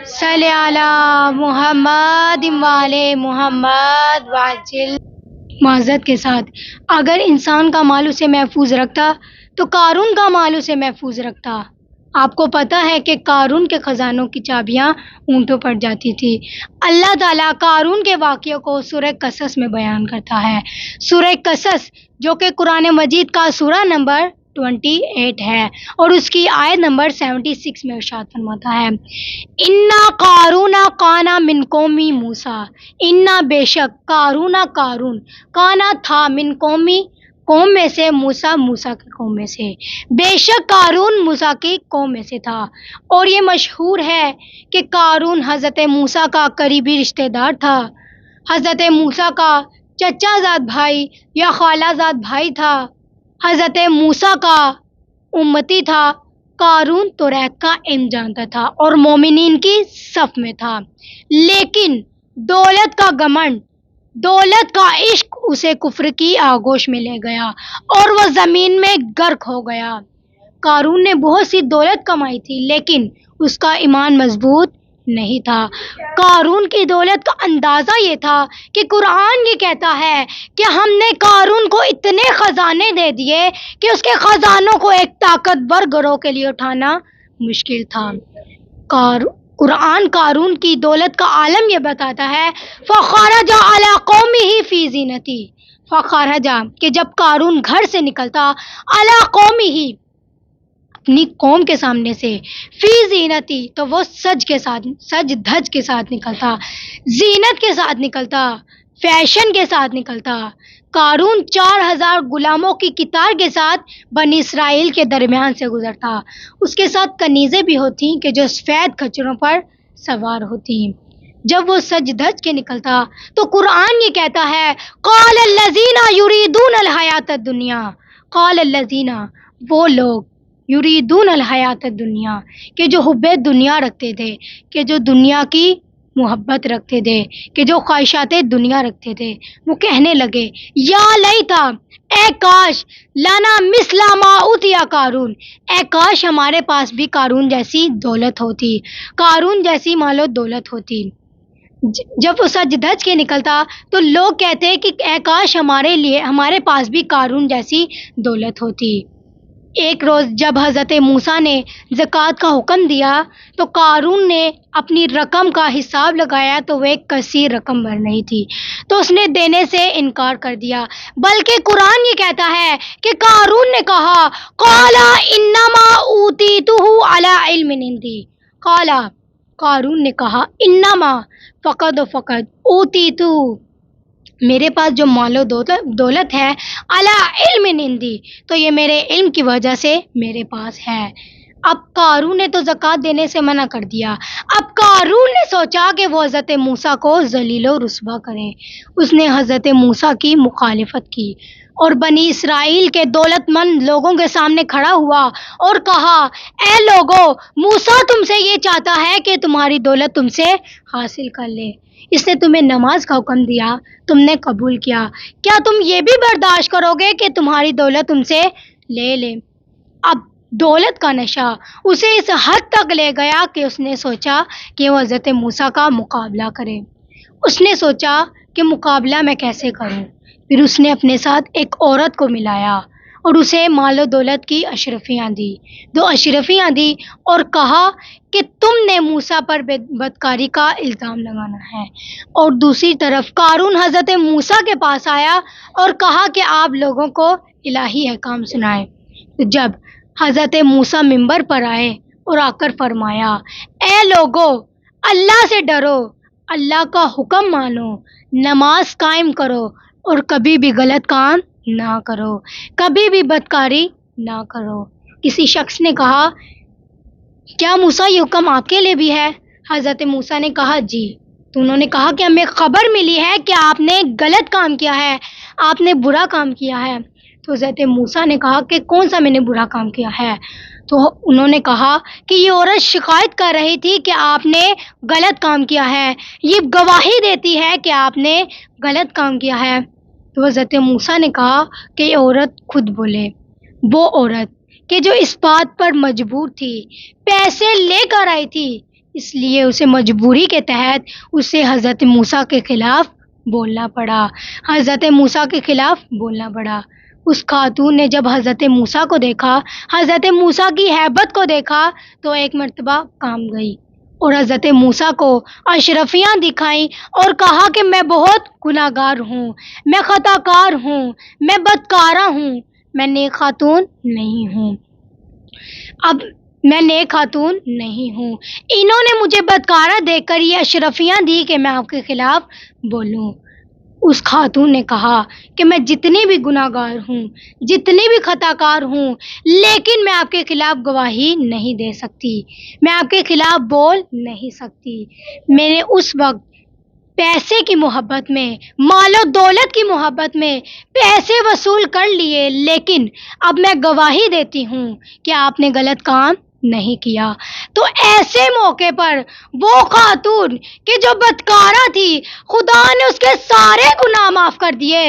صلی علی محمد وعلی محمد وعجل. معذرت کے ساتھ اگر انسان کا مال اسے محفوظ رکھتا تو قارون کا مال اسے محفوظ رکھتا. آپ کو پتہ ہے کہ قارون کے خزانوں کی چابیاں اونٹوں پر جاتی تھی. اللہ تعالیٰ قارون کے واقعے کو سورہ قصص میں بیان کرتا ہے. سورہ قصص جو کہ قرآن مجید کا سورہ نمبر 28 ہے اور اس کی آیت نمبر 76 میں ارشاد فرماتا ہے انا قارون کانا من قومی موسیٰ. انا بے شک قارون کانا تھا من قومی قوم میں سے موسیٰ کی قوم میں سے. بے شک قارون موسیٰ کی قوم میں سے تھا. اور یہ مشہور ہے کہ قارون حضرت موسیٰ کا قریبی رشتہ دار تھا. حضرت موسیٰ کا چچا زاد بھائی یا خالہ زاد بھائی تھا. حضرت موسیٰ کا امتی تھا. قارون توریت کا علم جانتا تھا اور مومنین کی صف میں تھا. لیکن دولت کا گھمنڈ، دولت کا عشق اسے کفر کی آغوش میں لے گیا اور وہ زمین میں غرق ہو گیا. قارون نے بہت سی دولت کمائی تھی لیکن اس کا ایمان مضبوط نہیں تھا. قارون کی دولت کا اندازہ یہ تھا کہ قرآن یہ کہتا ہے کہ ہم نے قارون کو اتنے خزانے دے دیے کہ اس کے خزانوں کو ایک طاقتور گروہ کے لیے اٹھانا مشکل تھا. قرآن قارون کی دولت کا عالم یہ بتاتا ہے فخرج علی قومہ فی زینتی. فخرج کہ جب قارون گھر سے نکلتا علی قومہ اپنی قوم کے سامنے سے فی زینتی تو وہ سج دھج کے ساتھ نکلتا، زینت کے ساتھ نکلتا، فیشن کے ساتھ نکلتا. قارون 4000 غلاموں کی قطار کے ساتھ بنی اسرائیل کے درمیان سے گزرتا. اس کے ساتھ کنیزیں بھی ہوتی کہ جو سفید کھچروں پر سوار ہوتی. جب وہ سج دھج کے نکلتا تو قرآن یہ کہتا ہے قال الذین یریدون الحیات الدنیا. قال الذین وہ لوگ یریدون الحیات الدنیا کہ جو حب دنیا رکھتے تھے، کہ جو دنیا کی محبت رکھتے تھے، کہ جو خواہشات دنیا رکھتے تھے، وہ کہنے لگے یا لیتا اے کاش لانا مثل ما اوتی قارون، اے کاش ہمارے پاس بھی قارون جیسی دولت ہوتی، قارون جیسی مال و دولت ہوتی. جب وہ سج دھج کے نکلتا تو لوگ کہتے کہ اے کاش ہمارے پاس بھی قارون جیسی دولت ہوتی. ایک روز جب حضرت موسیٰ نے زکوٰۃ کا حکم دیا تو قارون نے اپنی رقم کا حساب لگایا تو وہ ایک کثیر رقم بن رہی تھی تو اس نے دینے سے انکار کر دیا. بلکہ قرآن یہ کہتا ہے کہ قارون نے کہا قال انما اوتیتہ علی علم عندی. قارون نے کہا انما فقط اوتیتہ میرے پاس جو مال و دولت ہے علی علم عندی تو یہ میرے علم کی وجہ سے میرے پاس ہے. اب قارون نے تو زکوٰۃ دینے سے منع کر دیا. اب قارون نے سوچا کہ وہ حضرت موسیٰ کو ذلیل و رسوا کریں. اس نے حضرت موسیٰ کی مخالفت کی اور بنی اسرائیل کے دولت مند لوگوں کے سامنے کھڑا ہوا اور کہا اے لوگو، موسیٰ تم سے یہ چاہتا ہے کہ تمہاری دولت تم سے حاصل کر لے. اس نے تمہیں نماز کا حکم دیا، تم نے قبول کیا، کیا تم یہ بھی برداشت کرو گے کہ تمہاری دولت تم سے لے لے؟ اب دولت کا نشہ اسے اس حد تک لے گیا کہ اس نے سوچا کہ وہ حضرت موسیٰ کا مقابلہ کرے. اس نے سوچا کہ مقابلہ میں کیسے کروں. پھر اس نے اپنے ساتھ ایک عورت کو ملایا اور اسے مال و دولت کی اشرفیاں دی، 2 اشرفیاں دی اور کہا کہ تم نے موسیٰ پر بدکاری کا الزام لگانا ہے. اور دوسری طرف قارون حضرت موسیٰ کے پاس آیا اور کہا کہ آپ لوگوں کو الہی احکام سنائیں. جب حضرت موسیٰ منبر پر آئے اور آ کر فرمایا اے لوگو، اللہ سے ڈرو، اللہ کا حکم مانو، نماز قائم کرو اور کبھی بھی غلط کام نہ کرو، کبھی بھی بدکاری نہ کرو. کسی شخص نے کہا کیا موسیٰ یہ حکم آپ کے لیے بھی ہے؟ حضرت موسیٰ نے کہا جی۔ تو انہوں نے کہا کہ ہمیں خبر ملی ہے کہ آپ نے غلط کام کیا ہے، آپ نے برا کام کیا ہے۔ تو حضرت موسیٰ نے کہا کہ کون سا میں نے برا کام کیا ہے؟ تو انہوں نے کہا کہ یہ عورت شکایت کر رہی تھی کہ آپ نے غلط کام کیا ہے، یہ گواہی دیتی ہے کہ آپ نے غلط کام کیا ہے۔ تو حضرت موسیٰ نے کہا کہ یہ عورت خود بولے، وہ عورت کہ جو اس بات پر مجبور تھی، پیسے لے کر آئی تھی، اس لیے اسے مجبوری کے تحت اسے حضرت موسیٰ کے خلاف بولنا پڑا، حضرت موسیٰ کے خلاف بولنا پڑا۔ اس خاتون نے جب حضرت موسیٰ کو دیکھا، حضرت موسیٰ کی ہیبت کو دیکھا تو ایک مرتبہ کام گئی اور حضرت موسیٰ کو اشرفیاں دکھائیں اور کہا کہ میں بہت گناہ گار ہوں، میں خطا کار ہوں، میں بدکارہ ہوں، میں نیک خاتون نہیں ہوں، اب میں نیک خاتون نہیں ہوں، انہوں نے مجھے بدکارہ دیکھ کر یہ اشرفیاں دی کہ میں آپ کے خلاف بولوں۔ اس خاتون نے کہا کہ میں جتنی بھی گناہ گار ہوں، جتنی بھی خطا کار ہوں، لیکن میں آپ کے خلاف گواہی نہیں دے سکتی، میں آپ کے خلاف بول نہیں سکتی۔ میں نے اس وقت پیسے کی محبت میں، مال و دولت کی محبت میں پیسے وصول کر لیے، لیکن اب میں گواہی دیتی ہوں کہ آپ نے غلط کام نہیں کیا۔ تو ایسے موقع پر وہ خاتون کہ جو بدکارہ تھی، خدا نے اس کے سارے گناہ معاف کر دیے،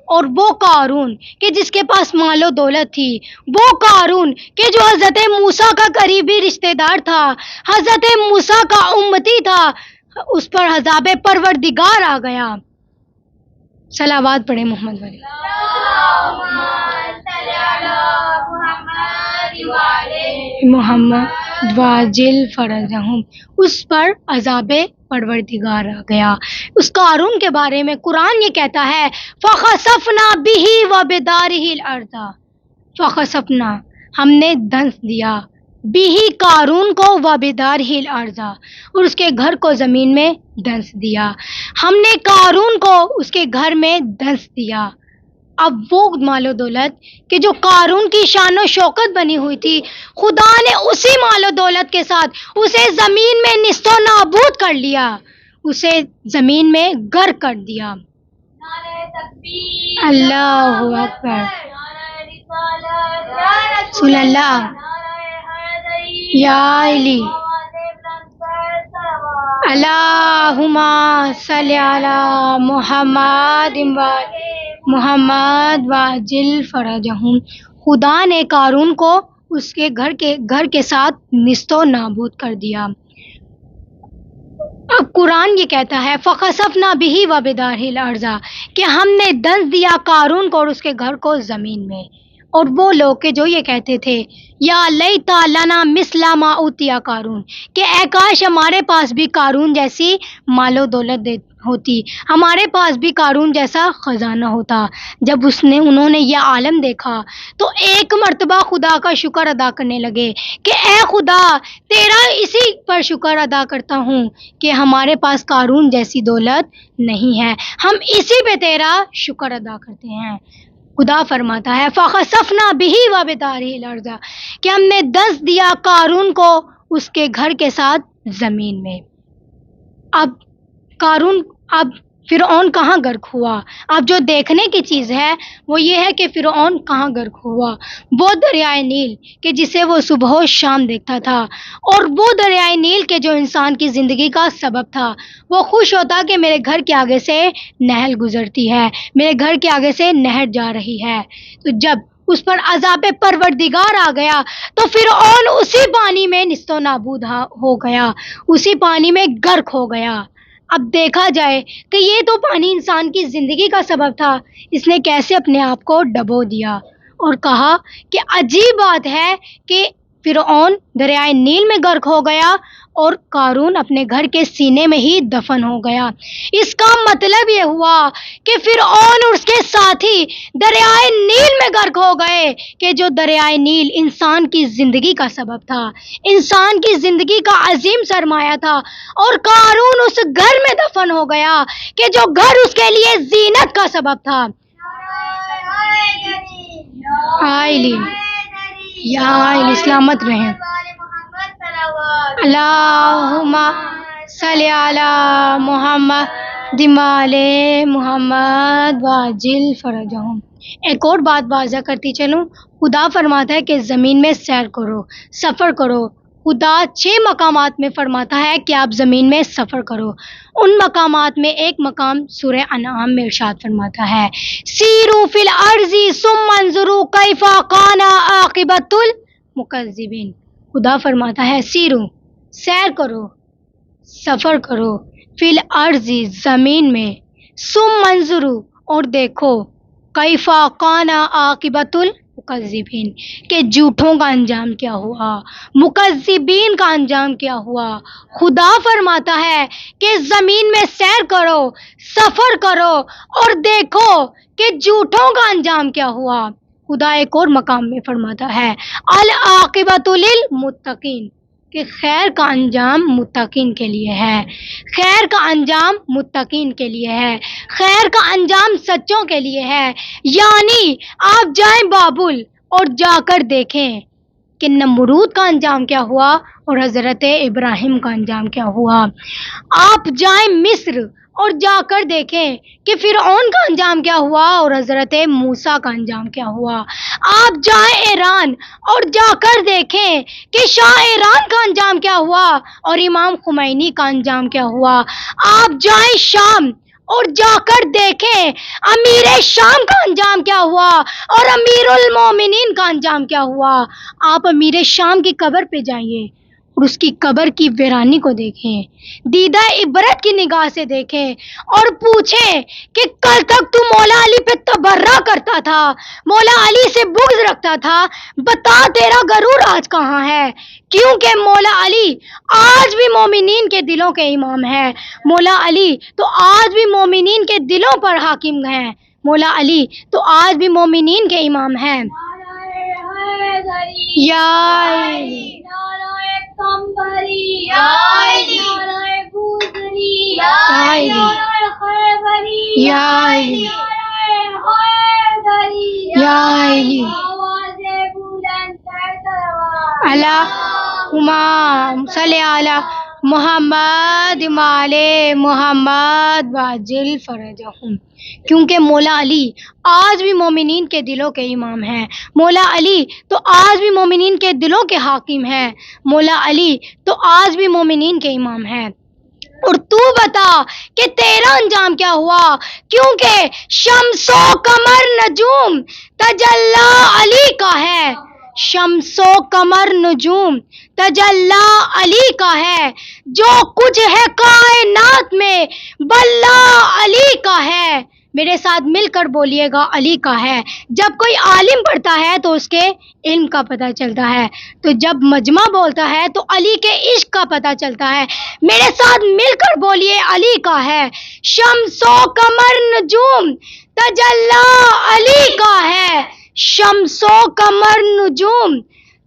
اور وہ قارون کہ جس کے پاس مال و دولت تھی، وہ قارون کہ جو حضرت موسیٰ کا قریبی رشتہ دار تھا، حضرت موسیٰ کا امتی تھا، اس پر عذاب پروردگار آ گیا۔ صلوات پڑھیں محمد والی۔ محمد واجل فرجہم، اس پر عذاب پروردگار آ گیا۔ اس قارون کے بارے میں قرآن یہ کہتا ہے فَخَسَفْنَا بِهِ وَبِدَارِهِ الْأَرْضَ، فَخَسَفْنَا ہم نے دھنس دیا، بِهِ قارون کو، وَبِدَارِهِ الْأَرْضَ اور اس کے گھر کو زمین میں دھنس دیا، ہم نے قارون کو اس کے گھر میں دھنس دیا۔ اب وہ مال و دولت کہ جو قارون کی شان و شوکت بنی ہوئی تھی، خدا نے اسی مال و دولت کے ساتھ اسے زمین میں نیست و نابود کر لیا، اسے زمین میں غرق کر دیا۔ اللہ اکبر، رسول اللہ، یا علی، اللہم صلی علی محمد محمد واجل فرجہم۔ خدا نے قارون کو اس کے گھر کے ساتھ نیست و نابود کر دیا۔ اب قرآن یہ کہتا ہے فَخَسَفْنَا بِهِ وَبِدَارِهِ الْأَرْضَ کہ ہم نے دھنس دیا قارون کو اور اس کے گھر کو زمین میں۔ اور وہ لوگ کہ جو یہ کہتے تھے یا لیتا لنا مثل ما اوتی قارون کہ اے کاش ہمارے پاس بھی قارون جیسی مال و دولت ہوتی، ہمارے پاس بھی قارون جیسا خزانہ ہوتا۔ جب انہوں نے یہ عالم دیکھا تو ایک مرتبہ خدا کا شکر ادا کرنے لگے کہ اے خدا تیرا اسی پر شکر ادا کرتا ہوں کہ ہمارے پاس قارون جیسی دولت نہیں ہے، ہم اسی پہ تیرا شکر ادا کرتے ہیں۔ خدا فرماتا ہے فَخَسَفْنَا بِهِ وَبِدَارِهِ الْأَرْضَ کہ ہم نے دھنس دیا قارون کو اس کے گھر کے ساتھ زمین میں۔ اب فرعون کہاں غرق ہوا؟ اب جو دیکھنے کی چیز ہے وہ یہ ہے کہ فرعون کہاں غرق ہوا۔ وہ دریائے نیل کہ جسے وہ صبح و شام دیکھتا تھا، اور وہ دریائے نیل کہ جو انسان کی زندگی کا سبب تھا، وہ خوش ہوتا کہ میرے گھر کے آگے سے نہر گزرتی ہے، میرے گھر کے آگے سے نہر جا رہی ہے۔ تو جب اس پر عذاب پروردگار آ گیا تو فرعون اسی پانی میں نیست و نابود ہو گیا، اسی پانی میں غرق ہو گیا۔ اب دیکھا جائے کہ یہ تو پانی انسان کی زندگی کا سبب تھا، اس نے کیسے اپنے آپ کو ڈبو دیا، اور کہا کہ عجیب بات ہے کہ فرعون دریائے نیل میں غرق ہو گیا اور قارون اپنے گھر کے سینے میں ہی دفن ہو گیا۔ اس کا مطلب یہ ہوا کہ فرعون اور اس کے ساتھی دریائے نیل میں غرق ہو گئے کہ جو دریائے نیل انسان کی زندگی کا سبب تھا، انسان کی زندگی کا عظیم سرمایہ تھا، اور قارون اس گھر میں دفن ہو گیا کہ جو گھر اس کے لیے زینت کا سبب تھا۔ یا علی سلامت رہیں. محمد صلوات. اللہم صلی علی محمد وآل محمد واجل فرجہم. ایک اور بات واضح کرتی چلوں، خدا فرماتا ہے کہ زمین میں سیر کرو، سفر کرو. خدا 6 مقامات میں فرماتا ہے کہ آپ زمین میں سفر کرو. ان مقامات میں ایک مقام سورہ انعام میں ارشاد فرماتا ہے سیروا فی الارض ثم انظروا کیف کان عاقبۃ المکذبین. خدا فرماتا ہے سیرو، سیر کرو، سفر کرو، فی الارض زمین میں، ثم انظروا اور دیکھو، کیف کان عاقبۃ المکذبین کہ جھوٹوں کا انجام کیا ہوا، مکذبین کا انجام کیا ہوا. خدا فرماتا ہے کہ زمین میں سیر کرو، سفر کرو اور دیکھو کہ جھوٹوں کا انجام کیا ہوا. خدا ایک اور مقام میں فرماتا ہے العاقبۃ للمتقین کہ خیر کا انجام متقین کے لیے ہے، خیر کا انجام متقین کے لیے ہے، خیر کا انجام سچوں کے لیے ہے. یعنی آپ جائیں بابل اور جا کر دیکھیں کہ نمرود کا انجام کیا ہوا اور حضرت ابراہیم کا انجام کیا ہوا. آپ جائیں مصر اور جا کر دیکھیں کہ فرعون کا انجام کیا ہوا اور حضرت موسیٰ کا انجام کیا ہوا. آپ جائیں ایران اور جا کر دیکھیں کہ شاہ ایران کا انجام کیا ہوا اور امام خمینی کا انجام کیا ہوا. آپ جائیں شام اور جا کر دیکھیں امیر شام کا انجام کیا ہوا اور امیر المومنین کا انجام کیا ہوا. آپ امیر شام کی قبر پہ جائیے اور اس کی قبر کی ویرانی کو دیکھیں، دیدہ عبرت کی نگاہ سے دیکھیں اور پوچھیں کہ کل تک تو مولا علی پہ تبرہ کرتا تھا، مولا علی سے بغض رکھتا تھا، بتا تیرا غرور آج کہاں ہے. کیونکہ مولا علی آج بھی مومنین کے دلوں کے امام ہے، مولا علی تو آج بھی مومنین کے دلوں پر حاکم ہیں، مولا علی تو آج بھی مومنین کے امام ہیں. یا علی یا علی یا علی یا علی یا علی اللہم صلی علی محمد وآل محمد واجل فرجہم. کیونکہ مولا علی آج بھی مومنین کے دلوں کے امام ہیں، مولا علی تو آج بھی مومنین کے دلوں کے حاکم ہیں، مولا علی تو آج بھی مومنین کے امام ہیں. اور تو بتا کہ تیرا انجام کیا ہوا، کیونکہ شمس و قمر نجوم تجلی علی کا ہے، شمس و قمر نجوم تجلی علی کا ہے، جو کچھ ہے کائنات میں باللہ علی کا ہے. میرے ساتھ مل کر بولیے گا علی کا ہے. جب کوئی عالم پڑھتا ہے تو اس کے علم کا پتہ چلتا ہے، تو جب مجمع بولتا ہے تو علی کے عشق کا پتہ چلتا ہے. میرے ساتھ مل کر بولیے علی کا ہے. شمس و قمر نجوم تجلی علی کا ہے، شمس و قمر نجوم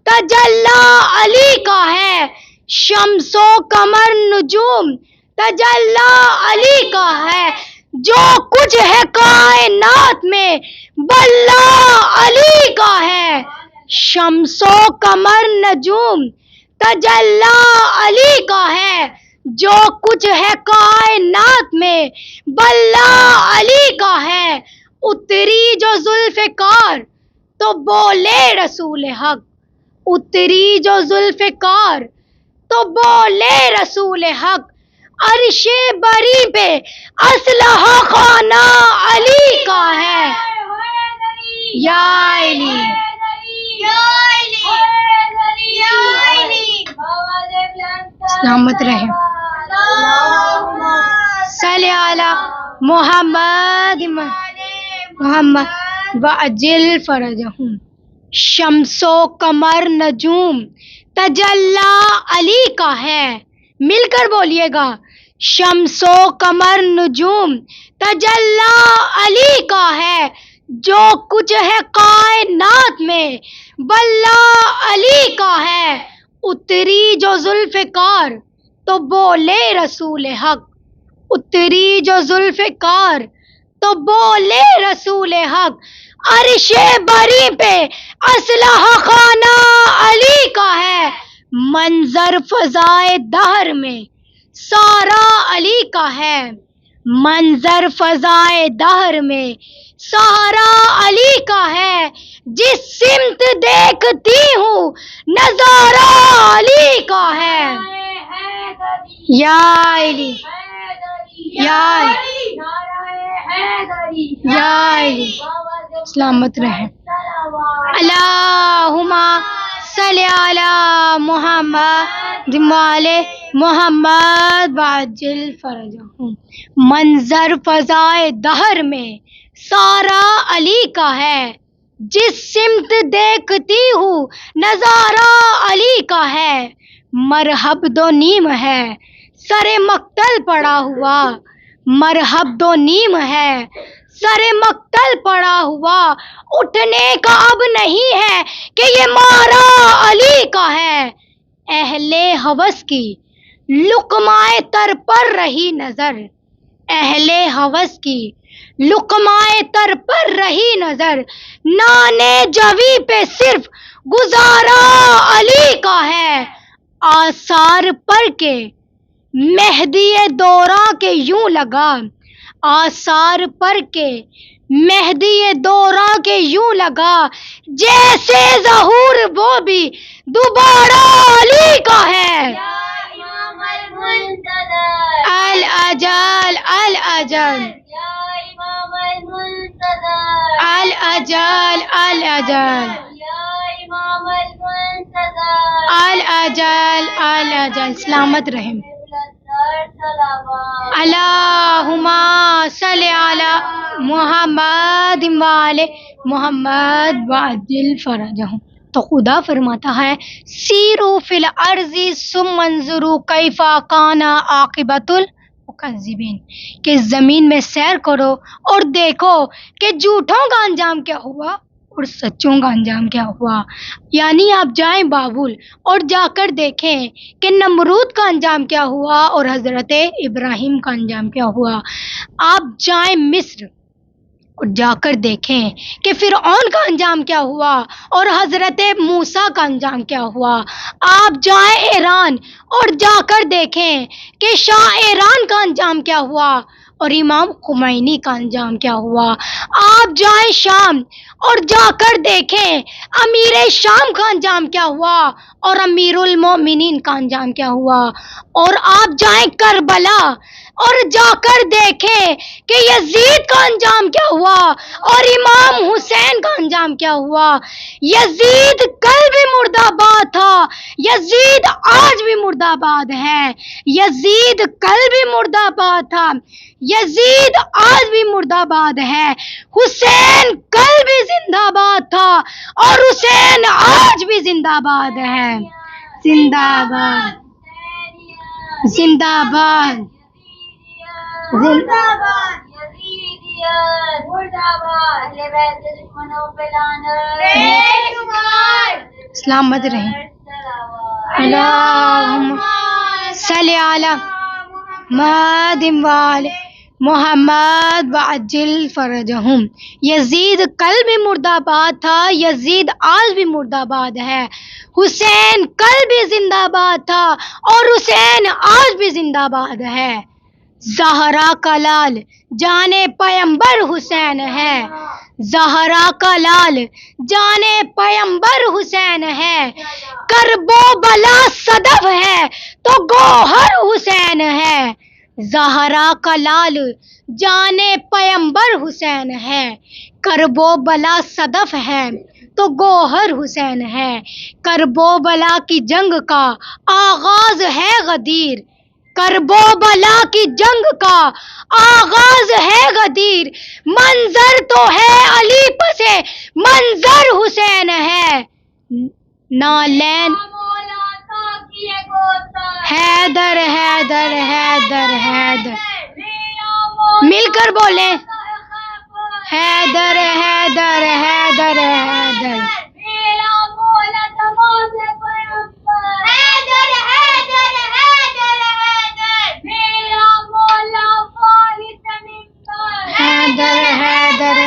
تجلی علی کا ہے، شمس و قمر نجوم تجلی علی کا ہے، جو کچھ ہے کائنات میں باللہ علی کا ہے. شمس و قمر نجوم تجلی علی کا ہے، جو کچھ ہے کائنات میں باللہ علی کا ہے. اتری جو ذوالفقار تو بولے رسول حق، اتری جو ذوالفقار تو بولے رسول حق، عرش بری پہ اسلحہ خانہ علی کا ہے. یا علی سلامت رہے. صلی علی محمد محمد وعجل فرجہم. شمس و قمر نجوم تجلی علی کا ہے. مل کر بولیے گا شمس و قمر نجوم تجلی علی کا ہے، جو کچھ ہے کائنات میں باللہ علی کا ہے. اتری جو ذوالفقار تو بولے رسول حق، اتری جو ذوالفقار تو بولے رسول حق، عرش بری پہ اسلحہ خانہ علی کا ہے، منظر فضائے دہر میں سارا علی کا ہے، منظر فضائے دہر میں سارا علی کا ہے، جس سمت دیکھتی ہوں نظارہ علی کا ہے۔ یا علی یا علی یا علی، سلامت رہے۔ اللہم صلی علی محمد وعلی محمد وعجل فرجہم۔ منظر فضائے دہر میں سارا علی کا ہے، جس سمت دیکھتی ہوں نظارہ علی کا ہے، مرحب دو نیم ہے سر مقتل پڑا ہوا، مرحب دو نیم ہے سر مقتل پڑا ہوا، اٹھنے کا اب نہیں ہے کہ یہ مارا علی کا ہے، اہل ہوس کی لقمائے تر پر رہی نظر، اہل ہوس کی لقمائے تر پر رہی نظر، نانے جوی پہ صرف گزارا علی کا ہے، آثار پر کے مہدی دوراں کے یوں لگا، آثار پر کے مہدی دوراں کے یوں لگا، جیسے ظہور وہ بھی دوبارہ علی کا ہے۔ الاجل الاجل الاجل الاجل الاجل الاجل، سلامت رحم۔ اللہم صلی علی محمد وعلی محمد وعجل فرجہم۔ تو خدا فرماتا ہے سیرو فی الارض ثم انظروا کیف کان عاقبۃ المکذبین، کہ زمین میں سیر کرو اور دیکھو کہ جھوٹوں کا انجام کیا ہوا اور سچوں کا انجام کیا ہوا۔ یعنی آپ جائیں بابل اور جا کر دیکھیں کہ نمرود کا انجام کیا ہوا اور حضرت ابراہیم کا انجام کیا ہوا۔ آپ جائیں مصر اور جا کر دیکھیں کہ فرعون کا انجام کیا ہوا اور حضرت موسیٰ کا انجام کیا ہوا۔ آپ جائیں ایران اور جا کر دیکھیں کہ شاہ ایران کا انجام کیا ہوا اور امام خمینی کا انجام کیا ہوا۔ آپ جائیں شام اور جا کر دیکھیں امیر شام کا انجام کیا ہوا اور امیر المومنین کا انجام کیا ہوا۔ اور آپ جائیں کربلا اور جا کر دیکھیں کہ یزید کا انجام کیا ہوا اور امام حسین کا انجام کیا ہوا۔ یزید کل بھی مرد آباد تھا، یزید آج بھی مرد آباد ہے، یزید کل بھی مرد آباد تھا، یزید آج بھی مرد آباد ہے، حسین کل بھی زندہ باد تھا اور حسین آج بھی زندہ باد ہے۔ زندہ باد زندہ باد زندہ باد، سلامت رہیں۔ اللہم صلی علی محمد وعلی محمد وعجل فرجہم۔ یزید کل بھی مرد آباد تھا، یزید آج بھی مرد آباد ہے، حسین کل بھی زندہ باد تھا اور حسین آج بھی زندہ باد ہے۔ زہرا کا لال جانے پیمبر حسین ہے، زہرا کا لال جانے پیمبر حسین ہے، کرب و بلا صدف ہے تو گوہر حسین ہے۔ زہرا کا لال جانے پیمبر حسین ہے، کرب و بلا صدف ہے تو گوہر حسین ہے۔ کرب و بلا کی جنگ کا آغاز ہے غدیر، کرب و بلا کی جنگ کا آغاز ہے غدیر، منظر تو ہے علی پسے منظر حسین ہے۔ نالین حیدر حیدر حیدر حیدر، مل کر بولیں حیدر حیدر حیدر حیدر، حیدر حیدر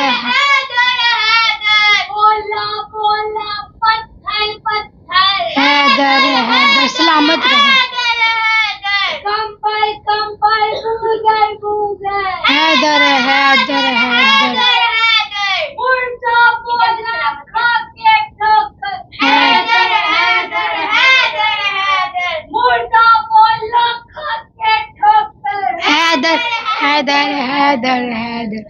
حیدر حیدر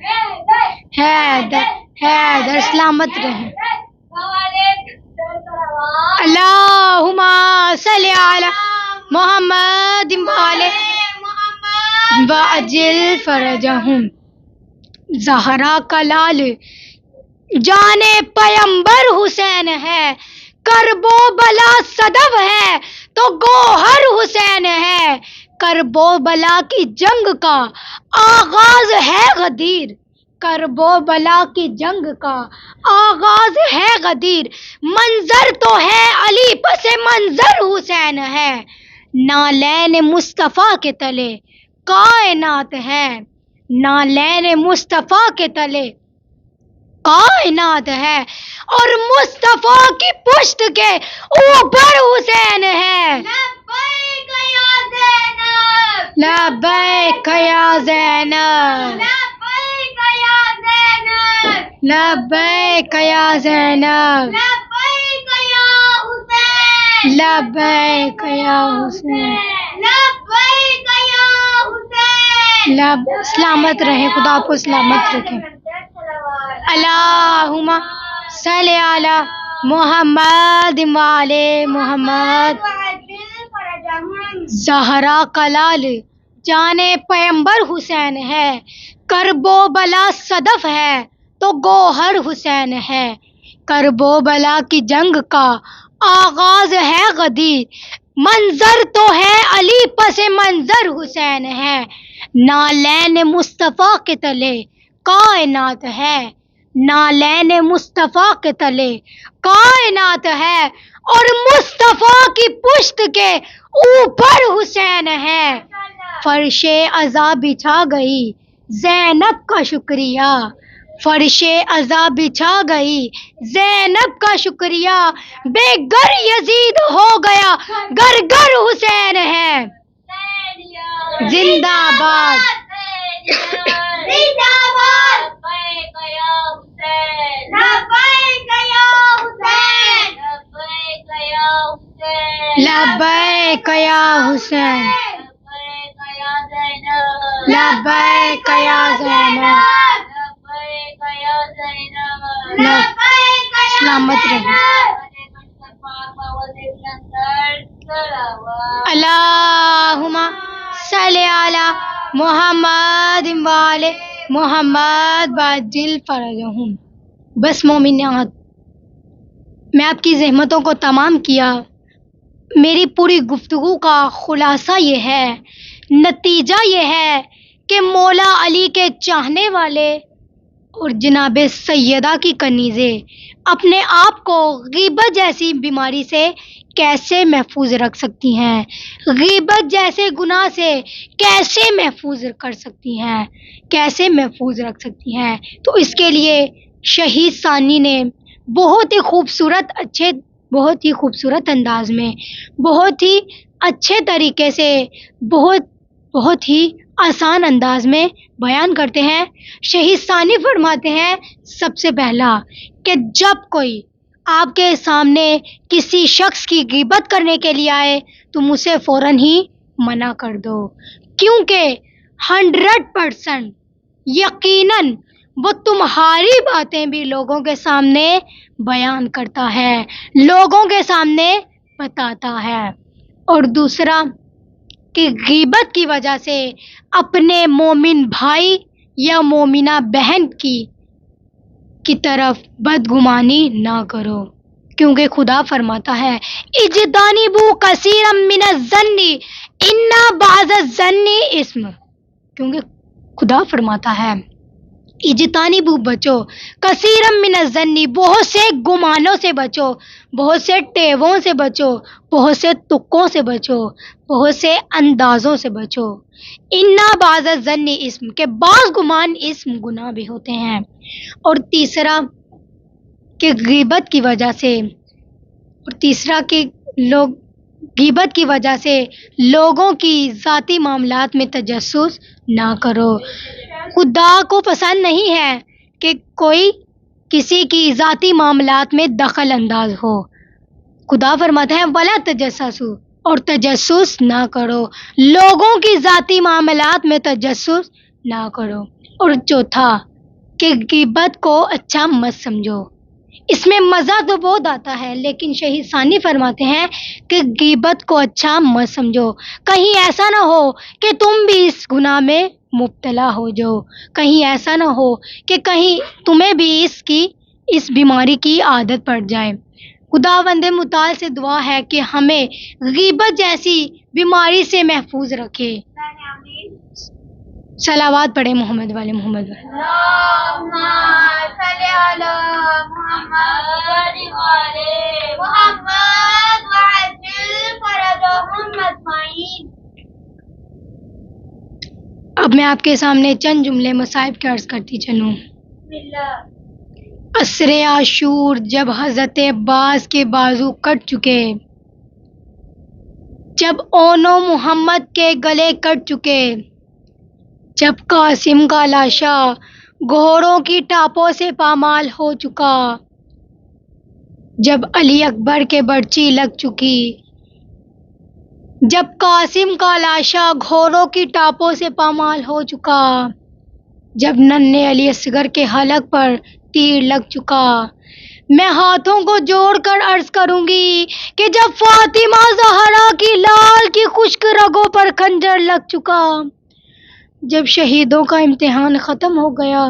حیدر حیدر سلامت رہے. اللہم صلی علی محمد وعجل فرجہم. زہرا کا لال جان پیمبر حسین ہے، کرب و بلا صدف ہے تو گوہر حسین ہے. کرب و بلا کی جنگ کا آغاز ہے غدیر، کرب و بلا کی جنگ کا آغاز ہے غدیر. منظر تو ہے علی پس منظر حسین ہے، نالین مصطفیٰ کے تلے کائنات ہے، نالین مصطفیٰ کے تلے کائنات ہے. اور مصطفیٰ کی پشت کے اوپر حسین ہے. لبیک یا زینب، لبیک یا زینب، لبیک یا حسین. سلامت رہے، خدا آپ کو سلامت رکھے. اللہم صلی علی محمد وعلی محمد. زہرا کا لال جان پیمبر حسین ہے، کرب و بلا صدف ہے تو گوہر حسین ہے. کرب و بلا کی جنگ کا آغاز ہے غدیر، منظر تو ہے علی پس منظر حسین ہے، نالین مصطفیٰ کے تلے کائنات ہے، نالین مصطفیٰ کے تلے کائنات ہے. اور مصطفیٰ کی پشت کے اوپر حسین ہے. فرش عزا بچھا گئی زینب کا شکریہ، فرش عزا بچھا گئی زینب کا شکریہ. بے گر یزید ہو گیا گر گر حسین ہے. زندہ باد لبیک یا حسین، لبیک یا زینب. سلامت رہے. اللہم صلی علی محمد وعلی محمد وعجل فرجہم. بس مومنات، میں آپ کی زحمتوں کو تمام کیا. میری پوری گفتگو کا خلاصہ یہ ہے، نتیجہ یہ ہے کہ مولا علی کے چاہنے والے اور جناب سیدہ کی کنیزیں اپنے آپ کو غیبت جیسی بیماری سے کیسے محفوظ رکھ سکتی ہیں، غیبت جیسے گناہ سے کیسے محفوظ کر سکتی ہیں، کیسے محفوظ رکھ سکتی ہیں. تو اس کے لیے شہید ثانی نے بہت ہی خوبصورت انداز میں، بہت ہی اچھے طریقے سے، بہت ہی آسان انداز میں بیان کرتے ہیں. شہید ثانی فرماتے ہیں سب سے پہلا کہ جب کوئی آپ کے سامنے کسی شخص کی غیبت کرنے کے لیے آئے تم اسے فوراً ہی منع کر دو، کیونکہ 100% یقیناً وہ تمہاری باتیں بھی لوگوں کے سامنے بیان کرتا ہے، لوگوں کے سامنے بتاتا ہے. اور دوسرا کہ غیبت کی وجہ سے اپنے مومن بھائی یا مومنہ بہن کی طرف بدگمانی نہ کرو، کیونکہ خدا فرماتا ہے اجتنبوا کثیرا من الظن ان بعض الظن اثم. کیونکہ خدا فرماتا ہے اجتنبوا بچو کثیرا من الظن، بہت سے گمانوں سے بچو، بہت سے ٹیووں سے بچو، بہت سے تکوں سے بچو، بہت سے اندازوں سے بچو. انا بعض الظن اسم، کہ بعض گمان اسم گناہ بھی ہوتے ہیں. اور تیسرا کہ غیبت کی وجہ سے لوگوں کی ذاتی معاملات میں تجسس نہ کرو. خدا کو پسند نہیں ہے کہ کوئی کسی کی ذاتی معاملات میں دخل انداز ہو. خدا فرماتا ہے وَلَا تَجَسَّسُوا، اور تجسس نہ کرو، لوگوں کی ذاتی معاملات میں تجسس نہ کرو. اور چوتھا کہ غیبت کو اچھا مت سمجھو. اس میں مزہ تو بہت آتا ہے، لیکن شہید ثانی فرماتے ہیں کہ غیبت کو اچھا مت سمجھو. کہیں ایسا نہ ہو کہ تم بھی اس گناہ میں مبتلا ہو جاؤ. کہیں ایسا نہ ہو کہ کہیں تمہیں بھی اس بیماری کی عادت پڑ جائے. خداوند متعال سے دعا ہے کہ ہمیں غیبت جیسی بیماری سے محفوظ رکھے. صلوات پڑھیں محمد والے محمد والے. اللهم صل على محمد وعلى محمد وعجل فرجهم اجمعين. اب میں آپ کے سامنے چند جملے مصائب کے عرض کرتی چلوں. عصر عاشور جب حضرت عباس کے بازو کٹ چکے، جب اونو محمد کے گلے کٹ چکے، جب قاسم کا لاشا گھوڑوں کی ٹاپوں سے پامال ہو چکا، جب علی اکبر کے برچی لگ چکی، جب قاسم کا لاشا گھوڑوں کی ٹاپوں سے پامال ہو چکا، جب ننھے علی اصغر کے حلق پر تیر لگ چکا، میں ہاتھوں کو جوڑ کر عرض کروں گی کہ جب فاطمہ زہرا کی لال کی خشک رگوں پر خنجر لگ چکا، جب شہیدوں کا امتحان ختم ہو گیا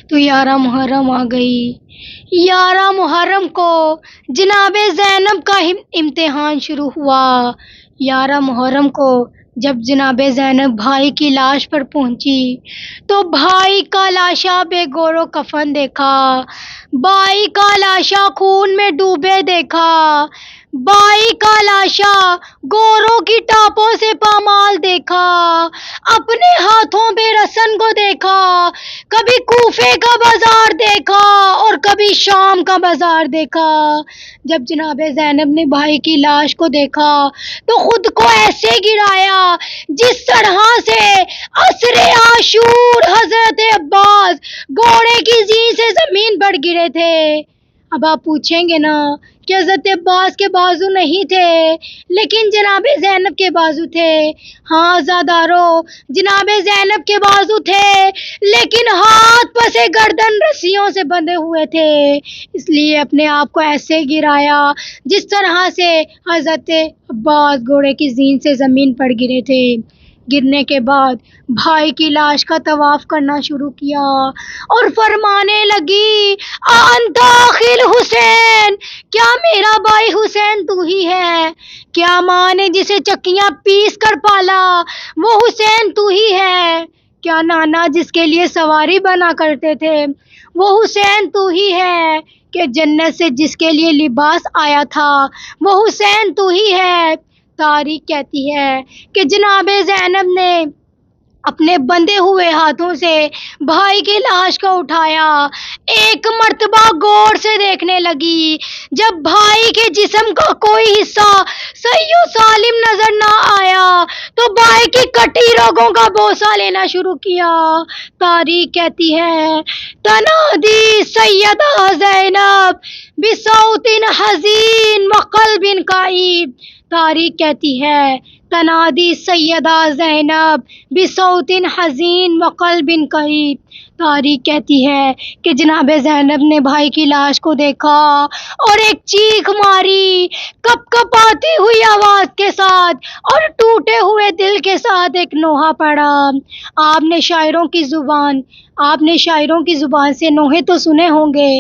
تو 11 محرم آ گئی. 11 محرم کو جناب زینب کا امتحان شروع ہوا. 11 محرم کو جب جناب زینب بھائی کی لاش پر پہنچی تو بھائی کا لاشا بے گور و کفن دیکھا، بھائی کا لاشا خون میں ڈوبے دیکھا، بھائی کا لاشا گوروں کی ٹاپوں سے پامال دیکھا، اپنے ہاتھوں پہ رسن کو دیکھا، کبھی کوفے کا بازار دیکھا اور کبھی شام کا بازار دیکھا. جب جناب زینب نے بھائی کی لاش کو دیکھا تو خود کو ایسے گرایا جس طرح سے عصر عاشور حضرت عباس گھوڑے کی زین سے زمین پر گرے تھے. اب آپ پوچھیں گے نا کہ حضرت عباس کے بازو نہیں تھے لیکن جناب زینب کے بازو تھے. ہاں عزادارو، جناب زینب کے بازو تھے لیکن ہاتھ پسے گردن رسیوں سے بندھے ہوئے تھے، اس لیے اپنے آپ کو ایسے گرایا جس طرح سے حضرت عباس گھوڑے کی زین سے زمین پر گرے تھے. گرنے کے بعد بھائی کی لاش کا طواف کرنا شروع کیا اور فرمانے لگی انت اخی الحسین، کیا میرا بھائی حسین تو ہی ہے؟ کیا ماں نے جسے چکیاں پیس کر پالا وہ حسین تو ہی ہے؟ کیا نانا جس کے لیے سواری بنا کرتے تھے وہ حسین تو ہی ہے؟ کہ جنت سے جس کے لیے لباس آیا تھا وہ حسین تو ہی ہے؟ تاریخ کہتی ہے کہ جناب زینب نے اپنے بندھے ہوئے ہاتھوں سے بھائی کی لاش کو اٹھایا، ایک مرتبہ غور سے دیکھنے لگی. جب بھائی کے جسم کا کوئی حصہ صحیح و سالم نظر نہ آیا تو بھائی کی کٹی رگوں کا بوسہ لینا شروع کیا. تاریخ کہتی ہے تنادی سیدہ زینب بصوت حزین وقلب کئیب. تاریخ کہتی ہے تنادی سیدہ زینب بصوت حزین وقلب کئیب. تاریخ کہتی ہے کہ جناب زینب نے بھائی کی لاش کو دیکھا اور ایک چیخ ماری، کپ کپاتی ہوئی آواز کے ساتھ اور ٹوٹے ہوئے دل کے ساتھ ایک نوحہ پڑھا. آپ نے شاعروں کی زبان سے نوحے تو سنے ہوں گے،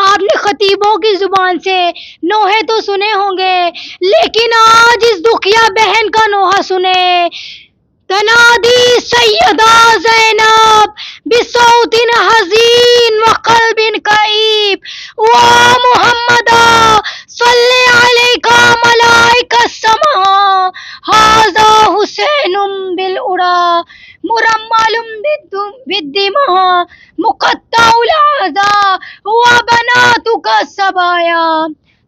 آپ نے خطیبوں کی زبان سے نوحے تو سنے ہوں گے، لیکن آج اس دکھیا بہن کا نوحہ سنے. تنادی سیدہ زینب بصوت حزین وقلب کئیب وا محمدا صلی علیک ملائکۃ السماء ھذا حسین بالعریٰ مرمل بالدماء مقطع الاعضاء وبناتک الصبایا.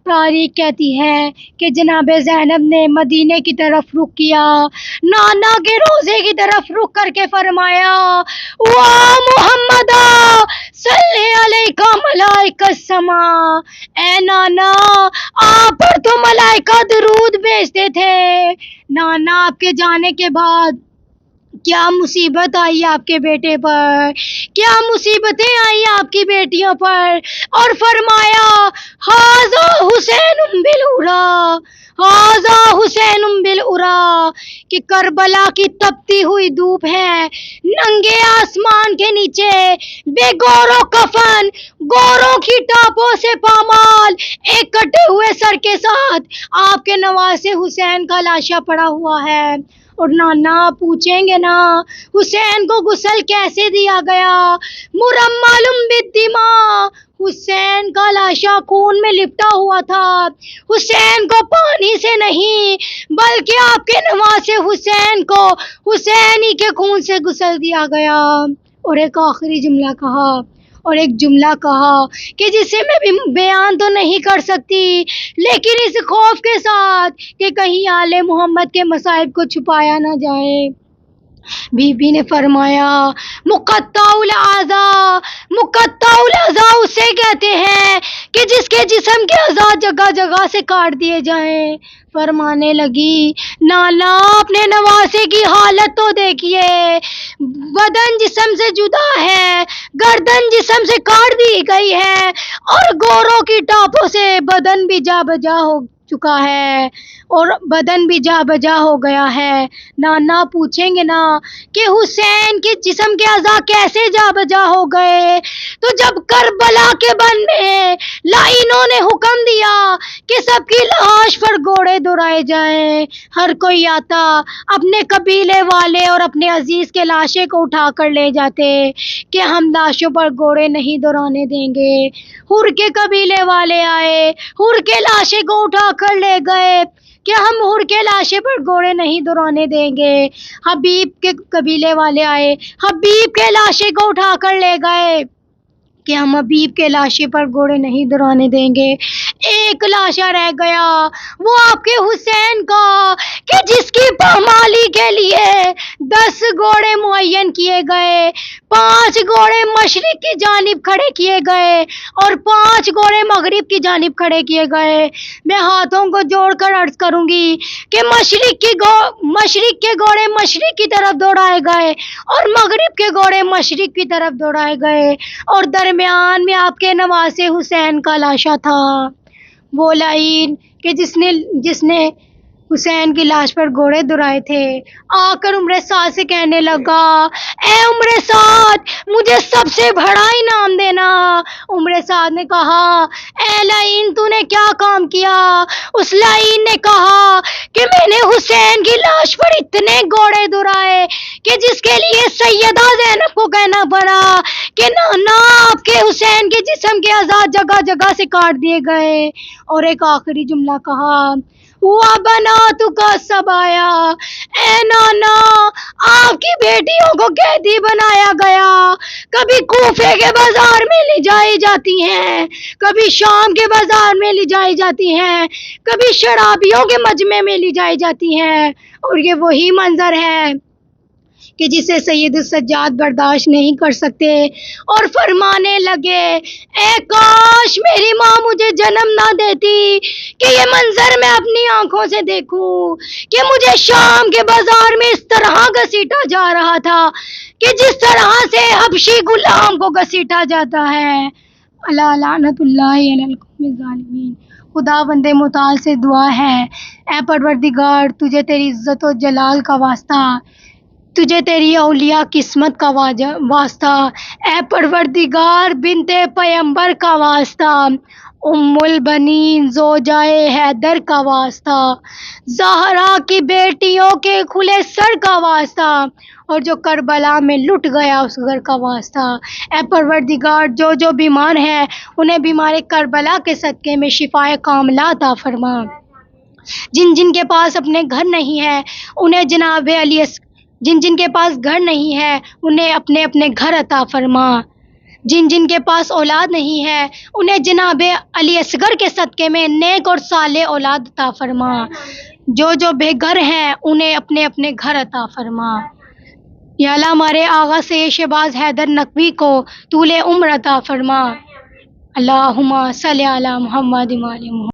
تاریخ کہتی ہے کہ جناب زینب نے مدینے کی طرف رخ کیا، نانا کے روضے کی طرف رخ کر کے فرمایا وا محمدا صلی علیک ملائکۃ السماء، اے نانا آپ پر تو ملائکہ درود بھیجتے تھے. نانا آپ کے جانے کے بعد کیا مصیبت آئی آپ کے بیٹے پر، کیا مصیبتیں آئی آپ کی بیٹیوں پر، اور فرمایا ھذا حسین بالعرا، ھذا حسین بالعرا، کہ کربلا کی تپتی ہوئی دھوپ ہے، ننگے آسمان کے نیچے بے گور و کفن، گوروں کی ٹاپوں سے پامال، ایک کٹے ہوئے سر کے ساتھ آپ کے نواسے حسین کا لاشا پڑا ہوا ہے۔ اور نانا پوچھیں گے نا حسین کو غسل کیسے دیا گیا، مرمل بالدماء، حسین کا لاشا خون میں لپٹا ہوا تھا، حسین کو پانی سے نہیں بلکہ آپ کے نواسے حسین کو حسین ہی کے خون سے غسل دیا گیا۔ اور ایک آخری جملہ کہا، اور ایک جملہ کہا کہ جسے میں بھی بیان تو نہیں کر سکتی، لیکن اس خوف کے ساتھ کہ کہیں آل محمد کے مصائب کو چھپایا نہ جائے، بی بی نے فرمایا مقطع الاعضاء، مقطع الاعضاء اسے کہتے ہیں کہ جس کے جسم کے اعضاء جگہ جگہ سے کاٹ دیے جائیں۔ فرمانے لگی نانا اپنے نواسے کی حالت تو دیکھیے، بدن جسم سے جدا ہے، گردن جسم سے کاٹ دی گئی ہے، اور گوروں کی ٹاپوں سے بدن بھی جا بجا ہو چکا ہے، اور بدن بھی جا بجا ہو گیا ہے۔ نانا پوچھیں گے نا کہ حسین کے جسم کے اعضاء کیسے جا بجا ہو گئے، تو جب کربلا کے بن میں لائنوں نے حکم دیا کہ سب کی لاش پر گھوڑے دوڑائے جائیں، ہر کوئی آتا اپنے قبیلے والے اور اپنے عزیز کے لاشے کو اٹھا کر لے جاتے کہ ہم لاشوں پر گھوڑے نہیں دوڑانے دیں گے۔ حر کے قبیلے والے آئے، حر کے لاشے کو اٹھا کر لے گئے کہ ہم حر کے لاشے پر گھوڑے نہیں دوڑانے دیں گے۔ حبیب کے قبیلے والے آئے، حبیب کے لاشے کو اٹھا کر لے گئے کہ ہم حبیب کے لاشے پر گھوڑے نہیں دوڑانے دیں گے۔ ایک لاشا رہ گیا، وہ آپ کے حسین کا، کہ جس کی پامالی کے لیے 10 گھوڑے معین کیے گئے، 5 گھوڑے مشرق کی جانب کھڑے کیے گئے اور 5 گھوڑے مغرب کی جانب کھڑے کیے گئے۔ میں ہاتھوں کو جوڑ کر عرض کروں گی کہ مشرق کے گھوڑے مشرق کی طرف دوڑائے گئے اور مغرب کے گھوڑے مشرق کی طرف دوڑائے گئے، اور درمیان میں آپ کے نواسے حسین کا لاشا تھا، وہ لعین کہ جس نے حسین کی لاش پر گھوڑے دوڑائے تھے۔ آ کر عمر سعد سے کہنے لگا اے عمر سعد مجھے سب سے بڑا انعام دینا۔ عمر سعد نے کہا اے لعین تو نے کیا کام کیا؟ اس لعین نے کہا کہ میں نے حسین کی لاش پر اتنے گھوڑے دوڑائے کہ جس کے لیے سیدہ زینب کو کہنا پڑا کہ نانا آپ کے حسین کے جسم کے اعضاء جگہ جگہ سے کاٹ دیے گئے۔ اور ایک آخری جملہ کہا وَبَنَاتُكَ السَّبَايَا، اے نانا آپ کی بیٹیوں کو قیدی بنایا گیا، کبھی کوفے کے بازار میں لے جائی جاتی ہیں، کبھی شام کے بازار میں لے جائی جاتی ہیں، کبھی شرابیوں کے مجمع میں لے جائی جاتی ہیں، اور یہ وہی منظر ہے کہ جسے سید السجاد برداشت نہیں کر سکتے، اور فرمانے لگے اے کاش میری ماں مجھے جنم نہ دیتی کہ یہ منظر میں اپنی آنکھوں سے دیکھوں، کہ مجھے شام کے بازار میں اس طرح گھسیٹا جا رہا تھا کہ جس طرح سے حبشی غلام کو گھسیٹا جاتا ہے۔ اللہ لعنت اللہ علی القوم الظالمین۔ خدا بند متعال سے دعا ہے اے پروردگار تجھے تیری عزت و جلال کا واسطہ، تجھے تیری اولیاء قسمت کا واسطہ، اے پروردگار بنت پیمبر کا واسطہ، ام البنین زوجائے حیدر کا واسطہ، زہرا کی بیٹیوں کے کھلے سر کا واسطہ، اور جو کربلا میں لٹ گیا اس گھر کا واسطہ، اے پروردگار جو بیمار ہیں انہیں بیمار کربلا کے صدقے میں شفائے کاملہ عطا فرما، جن کے پاس اپنے گھر نہیں ہے انہیں جن کے پاس گھر نہیں ہے انہیں اپنے گھر عطا فرما، جن کے پاس اولاد نہیں ہے انہیں جناب علی اصغر کے صدقے میں نیک اور صالح اولاد عطا فرما، جو بے گھر ہیں انہیں اپنے گھر عطا فرما۔ یا اللہ ہمارے آغا سید شہباز حیدر نقوی کو طول عمر عطا فرما۔ اللہم صلی علی محمد و آل محمد۔